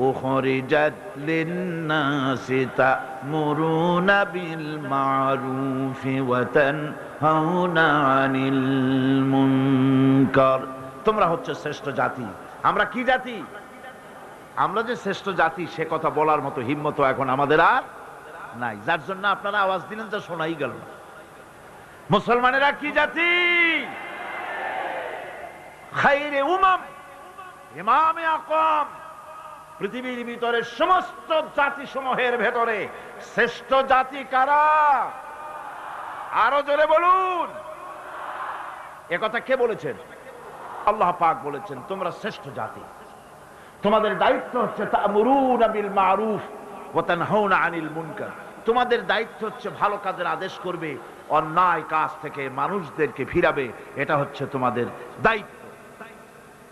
উখরিজাত লিন-নাসি তা'মুরুনা বিল মা'রুফি ওয়া তানহাউনা আনিল মুনকার। তোমরা হচ্ছে শ্রেষ্ঠ জাতি। আমরা কি জাতি? আমরা যে শ্রেষ্ঠ জাতি সে কথা বলার মতো হিম্মত এখন আমাদের আর নাই, যার জন্য আপনারা আওয়াজ দিলেন যা শোনাই গেল না। মুসলমানেরা কি জাতি? খায়রে উমাম, ইমামে আকওয়াম। পৃথিবীর ভিতরে সমস্ত জাতি সমূহের ভেতরে শ্রেষ্ঠ জাতি কারা? আরো জোরে বলুন। একথা কে বলেছেন? আল্লাহ পাক বলেছেন, তোমরা শ্রেষ্ঠ জাতি। তোমাদের দায়িত্ব হচ্ছে তা'মুরুনা বিল মা'রুফ ওয়া তানহাউনা আনিল মুনকার। তোমাদের দায়িত্ব হচ্ছে ভালো কাজের আদেশ করবে, অন্যায় কাজ থেকে মানুষদেরকে ফিরাবে। এটা হচ্ছে তোমাদের দায়িত্ব।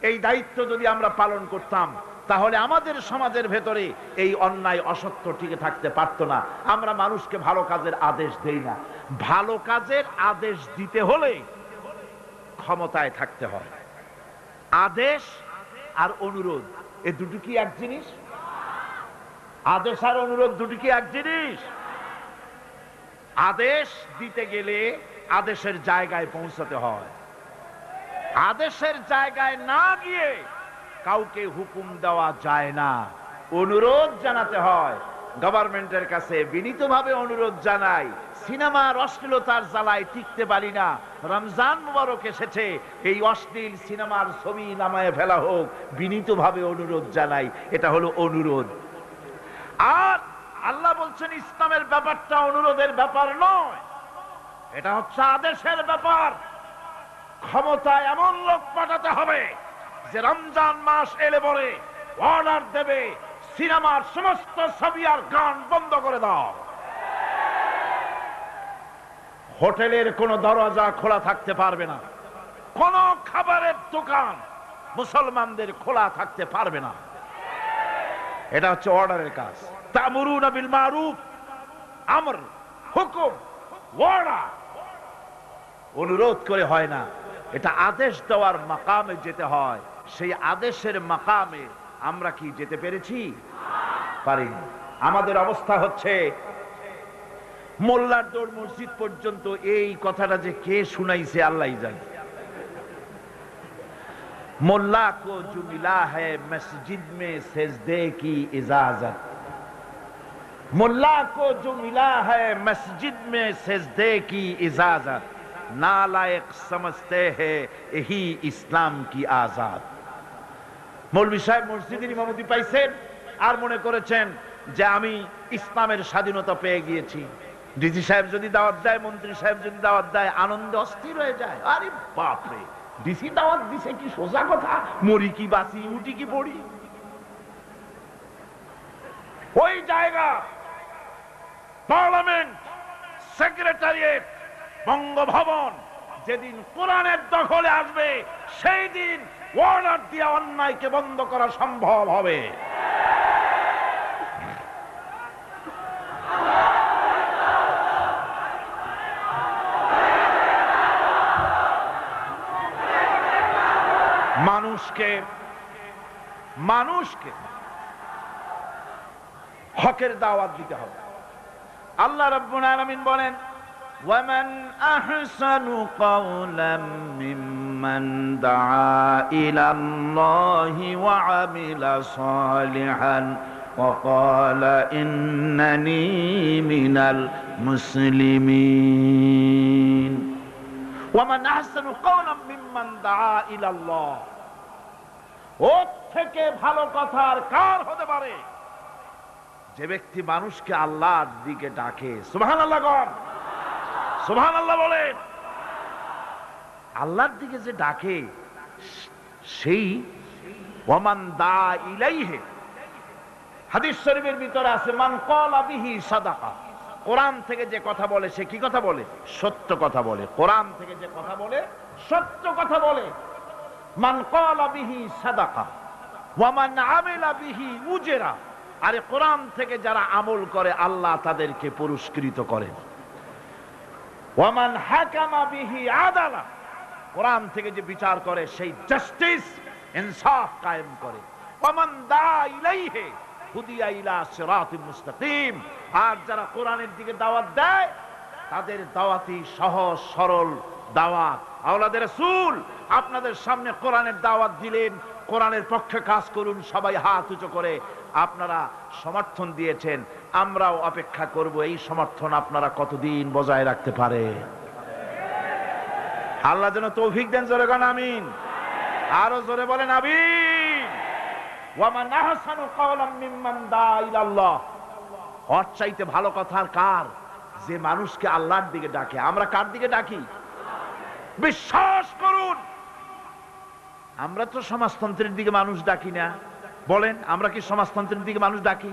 এই দায়িত্ব যদি আমরা পালন করতাম তাহলে আমাদের সমাজের ভেতরে এই অন্যায় অসত্য টিকে থাকতে পারতো না। আমরা মানুষকে ভালো কাজের আদেশ দেই না। ভালো কাজের আদেশ দিতে হলে ক্ষমতায় থাকতে হয়। আদেশ আর অনুরোধ এই দুটো কি এক জিনিস? আদেশ আর অনুরোধ দুটো কি এক জিনিস? আদেশ দিতে গেলে আদেশের জায়গায় পৌঁছাতে হয়। আদেশের জায়গায় না গিয়ে কাউকে হুকুম দেওয়া যায় না, অনুরোধ জানাতে হয়। গভর্নমেন্টের কাছে বিনীতভাবে অনুরোধ জানাই, সিনেমার অশ্লীলতার জ্বালায় টিকতে পারি না, রমজান মুবারক এসেছে, এই অশ্লীল সিনেমার ছবি নামায় ফেলা হোক, বিনীতভাবে অনুরোধ জানাই। এটা হলো অনুরোধ। আর আল্লাহ বলছেন ইসলামের ব্যাপারটা অনুরোধের ব্যাপার নয়, এটা হচ্ছে আদেশের ব্যাপার। ক্ষমতায় এমন লোক পাঠাতে হবে যে রমজান মাস এলে পরে অর্ডার দেবে, সিনেমার সমস্ত ছবি আর গান বন্ধ করে দাও। হোটেলের কোনো দরজা খোলা থাকতে পারবে না, কোন খাবারের দোকান মুসলমানদের খোলা থাকতে পারবে না। এটা হচ্ছে অর্ডারের কাজ। তা'মুরুনা বিল মা'রুফ, আমর, হুকুম, অর্ডার। অনুরোধ করে হয় না, এটা আদেশ দেওয়ার মাকামে যেতে হয়। সেই আদেশের মাকামে আমরা কি যেতে পেরেছি? পারিনি। আমাদের অবস্থা হচ্ছে মোল্লার দৌড় মসজিদ পর্যন্ত। এই কথাটা যে কে শুনাইছে আল্লাহই জানে। मुल्ला को जो मिला है मस्जिद में सजदे की इजाजत, मुल्ला को जो मिला है मस्जिद में सजदे की इजाजत, नालायक समझते हैं यही इस्लाम की आजाद। মৌলভী সাহেব মসজিদের ইমামতি পাইছেন আর মনে করেছেন যে আমি ইসলামের স্বাধীনতা পেয়ে গিয়েছি। ডিসি সাহেব যদি দাওয়াত দেয়, মন্ত্রী সাহেব যদি দাওয়াত দেয়, আনন্দে অস্থির হয়ে যায়। আরে বাপরে, ডিসি দাওয়াত দিছে, কি সোজা কথা, মরি কি বাঁচি, উঠি কি পড়ি। ওই জায়গা পার্লামেন্ট, সেক্রেটারিয়েট, বঙ্গভবন যেদিন কোরআনের দখলে আসবে সেই দিন ওয়ার্ডার দিয়ে অন্যায়কে বন্ধ করা সম্ভব হবে। মানুষকে হকের দাওয়াত দিতে হবে। আল্লাহ রাব্বুল আলামিন বলেন, ومن أحسن قولا ممن دعا إلى الله وعمل صالحا وقال إنني من المسلمين ومن أحسن قولا ممن دعا إلى الله। ওর থেকে ভালো কথা আর কার হতে পারে যে ব্যক্তি মানুষকে আল্লাহর দিকে ডাকে। সুবহানাল্লাহ গণ, সুবহানাল্লাহ বলেন। আল্লাহর দিকে যে ডাকে সেই ওয়ামান দা ইলাইহি, হাদিস শরীফের ভিতরে আছে মান ক্বালা বিহি সাদাকা। কোরআন থেকে যে কথা বলে সে কি কথা বলে? সত্য কথা বলে। কোরআন থেকে যে কথা বলে সত্য কথা বলে। মান ক্বালা বিহি সাদাকা ওয়া মান আমিলা বিহি উজরা। আরে কোরআন থেকে যারা আমল করে আল্লাহ তাদেরকে পুরস্কৃত করেন। ওয়ামান হাকামা বিহি আদালা, কোরআন থেকে যে বিচার করে সেই জাস্টিস, ইনসাফ কায়েম করে। ওয়ামান দা ইলাইহি হুদিয়া ইলা সিরাতিল মুস্তাকিম। আর যারা কোরআনের দিকে দাওয়াত দেয় তাদের দাওয়াতই সহজ সরল দাওয়াত। আওলাদের রাসূল আপনাদের সামনে কোরআনের দাওয়াত দিলেন, কোরআনের পক্ষে কাজ করুন, সবাই হাত উঁচু করে আপনারা সমর্থন দিয়েছেন। আমরাও অপেক্ষা করব এই সমর্থন আপনারা কতদিন বজায় রাখতে পারে। আল্লাহ যেন তৌফিক দেন। জোরে গান আমিন, আরো জোরে বলেন আমিন। ওয়ামান আহসানু কাওলাম মিম্মান দা ইলাল্লাহ। ওর চাইতে ভালো কথা আর কার? যে মানুষকে আল্লাহর দিকে ডাকে। আমরা কার দিকে ডাকি? বিশ্বাস করুন, আমরা তো সমাজতন্ত্রের দিকে মানুষ ডাকি না। বলেন, আমরা কি সমাজতন্ত্রের দিকে মানুষ ডাকি?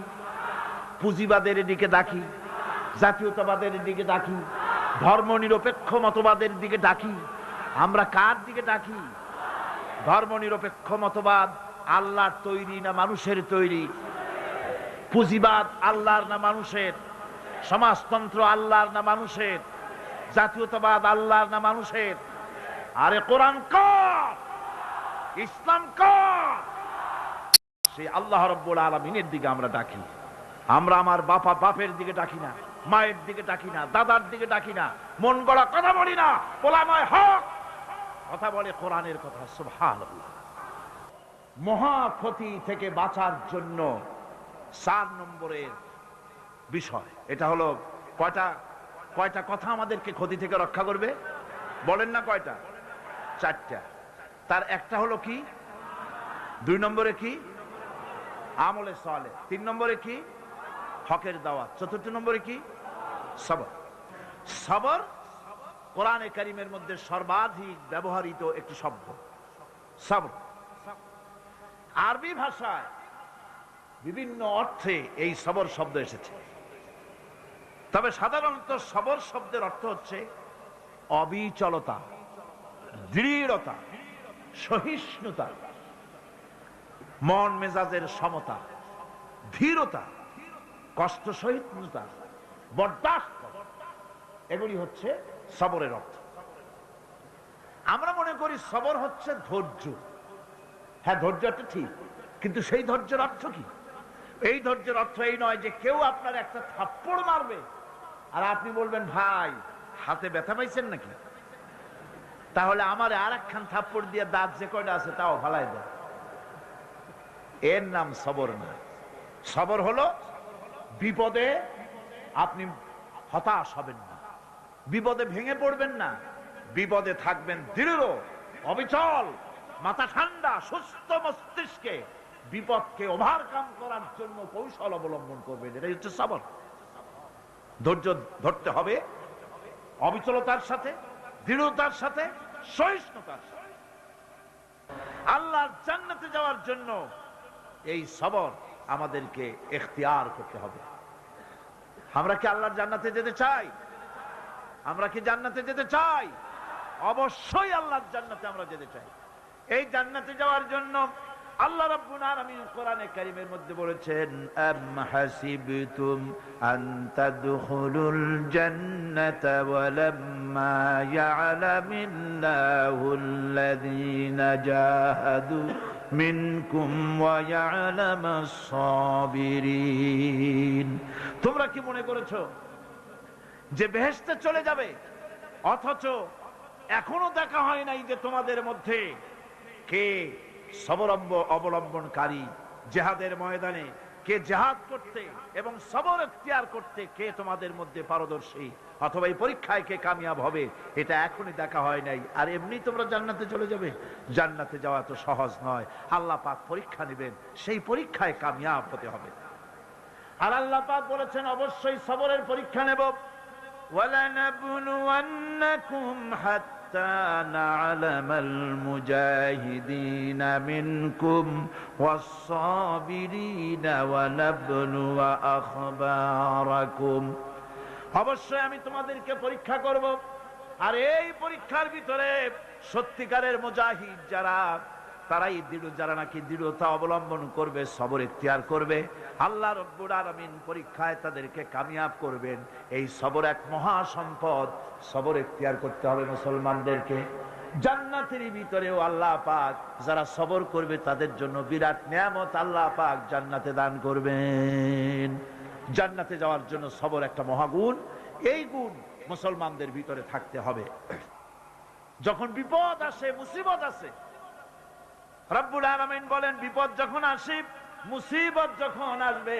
পুঁজিবাদের দিকে ডাকি, জাতীয়তাবাদের দিকে ডাকি, ধর্ম নিরপেক্ষ মতবাদের দিকে ডাকি। আমরা কার দিকে ডাকি? ধর্ম নিরপেক্ষ মতবাদ আল্লাহর তৈরি না মানুষের তৈরি? পুঁজিবাদ আল্লাহর না মানুষের? সমাজতন্ত্র আল্লাহর না মানুষের? জাতীয়তাবাদ আল্লাহর না মানুষের? আরে কোরআন কার? ইসলাম কার? সেই আল্লাহ রাব্বুল আলামিনের দিকে আমরা ডাকি। আমরা আমার বাপের দিকে ডাকি না, মায়ের দিকে ডাকি না, দাদার দিকে ডাকি না, মন গড়া কথা বলি না। ওলামায়ে হক কথা বলে কোরআনের কথা। সুবহানাল্লাহ। মহা ক্ষতি থেকে বাঁচার জন্য 4 নম্বরের বিষয় এটা হলো, কয়টা কথা আমাদেরকে ক্ষতি থেকে রক্ষা করবে? বলেন না কয়টা? 4টা। তার একটা হলো কি? 2 নম্বরে কি? আমলে সালেহ। 3 নম্বরে কি? হকের দাওয়াত। 4 নম্বরে কি? সবর। সবর কোরআনে কারীমের মধ্যে সর্বাধিক ব্যবহৃত একটি শব্দ সবর। আরবি ভাষায় বিভিন্ন অর্থে এই সবর শব্দ এসেছে। তবে সাধারণত সবর শব্দের অর্থ হচ্ছে অবিচলতা, দৃঢ়তা, সহিষ্ণুতা, মন মেজাজের সমতা, ধীরতা, কষ্ট সহিষ্ণুতা, বরদাস্ত, এগুলি হচ্ছে সবরের অর্থ। আমরা মনে করি সবর হচ্ছে ধৈর্য। হ্যাঁ, ধৈর্যটা ঠিক, কিন্তু সেই ধৈর্যের অর্থ কি? এই ধৈর্যের অর্থ এই নয় যে কেউ আপনার একটা থাপ্পড় মারবে আর আপনি বলবেন ভাই হাতে ব্যথা পাইছেন নাকি? তাহলে আমার আর একখান থাপ্পড় দিয়ে দাঁত যে কয়টা আছে তাও ফালাই দেয়। এর নাম সবর না। সবর হলো বিপদে আপনি হতাশ হবেন না, বিপদে ভেঙে পড়বেন না, বিপদে থাকবেন দৃঢ় অবিচল, মাথা ঠান্ডা, সুস্থ মস্তিষ্কে বিপদকে ওভারকাম করার জন্য কৌশল অবলম্বন করবেন। এটাই হচ্ছে সবর। ধৈর্য ধরতে হবে অবিচলতার সাথে, দৃঢ়তার সাথে, সহিষ্ণুতার সাথে। আল্লাহর জান্নাতে যাওয়ার জন্য এই সবর আমাদেরকে ইখতিয়ার করতে হবে। আমরা কি আল্লাহর জান্নাতে যেতে চাই? আমরা কি জান্নাতে যেতে চাই? অবশ্যই আল্লাহর জান্নাতে আমরা যেতে চাই। এই জান্নাতে যাওয়ার জন্য আল্লাহ রাব্বুল আলামিন কোরআনে কারীমের মধ্যে বলেছেন, আম হাসিবতুম আন তাদখুলুল জান্নাতা ওয়া লাম্মা ইয়া'লামিল্লাহুল্লাযীনা জাহাদু মিনকুম ওয়া ইয়া'লামাস সাবিরিন। তোমরা কি মনে করেছো যে বেহেশতে চলে যাবে, অথচ এখনো দেখা হয় নাই যে তোমাদের মধ্যে কে সবর অবলম্বনকারী, জিহাদের ময়দানে কে জিহাদ করতে এবং সবর ইখতিয়ার করতে কে তোমাদের মধ্যে পারদর্শী, অথবা এই পরীক্ষায় কে কামিয়াব হবে, এটা এখনই দেখা হয় নাই। আর এমনি তোমরা জান্নাতে চলে যাবে? জান্নাতে যাওয়া তো সহজ নয়। আল্লাহ পাক পরীক্ষা নেবেন, সেই পরীক্ষায় কামিয়াব হতে হবে। আর আল্লাহ পাক বলেছেন অবশ্যই সবরের পরীক্ষা নেব। ওয়ালানাবলুওয়ান্নাকুম হাত্তা না'লামাল মুজাহিদিনা মিনকুম ওয়াস-সাবিরিনা ওয়া নাবলুয়া আখবারাকুম। অবশ্যই আমি তোমাদেরকে পরীক্ষা করব, আর এই পরীক্ষার ভিতরে সত্যিকারের মুজাহিদ যারা, তারাই দৃঢ়, যারা নাকি দৃঢ়তা অবলম্বন করবে, সবর ইখতিয়ার করবে, আল্লাহ রাব্বুল আলামিন পরীক্ষায় তাদেরকে কামিয়াব করবেন। এই সবর এক মহা সম্পদ। সবর ইখতিয়ার করতে হবে মুসলমানদেরকে। জান্নাতের ভিতরেও আল্লাহ পাক যারা সবর করবে তাদের জন্য বিরাট নিয়ামত আল্লাহ পাক জান্নাতে দান করবেন। জান্নাতে যাওয়ার জন্য সবর একটা মহাগুণ। এই গুণ মুসলমানদের ভিতরে থাকতে হবে। যখন বিপদ আসে, মুসিবত আসে, রব্বুল আলামিন বলেন বিপদ যখন আসে, মুসিবত যখন আসবে,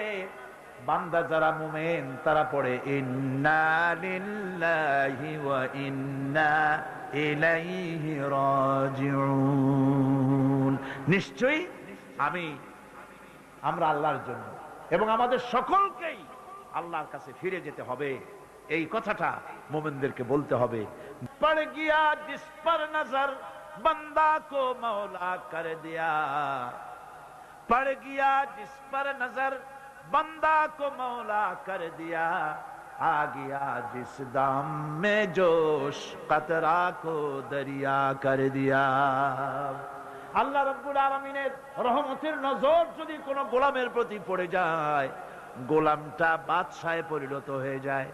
বান্দা যারা মুমিন তারা পড়ে ইন্না লিল্লাহি ওয়া ইন্না ইলাইহি রাজিউন। নিশ্চয়ই আমরা আল্লাহর জন্য এবং আমাদের সকলকেই আল্লাহর কাছে ফিরে যেতে হবে। এই কথাটা মুমিনদেরকে বলতে হবে। পড় গিয়া জিস পর নজর बंदा को मौला कर दिया, पड़ गया जिस पर नजर बंदा को मौला कर दिया, आ गया जिस दाम में जोश कतरा को दरिया कर दिया। আল্লাহ রাব্বুল আলামিনের রহমতের নজর যদি কোনো গোলামের প্রতি পড়ে যায়, গোলামটা বাদশাহে পরিণত হয়ে যায়।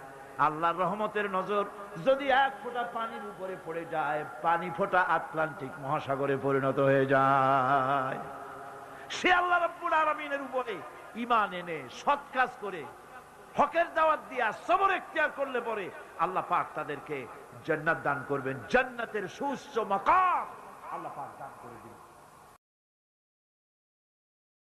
আল্লাহর রহমতের নজর যদি এক ফোঁটা পানির উপরে পড়ে যায়, পানি ফোঁটা আটলান্টিক মহাসাগরে পরিণত হয়ে যায়। সে আল্লাহ রাব্বুল আলামিনের উপরে ঈমান এনে সৎ কাজ করে হকের দাওয়াত দিয়া সবর ইখতিয়ার করলে পরে আল্লাহ পাক তাদেরকে জান্নাত দান করবেন। জান্নাতের সুউচ্চ মাকাম আল্লাহ পাক দান করে দিবেন।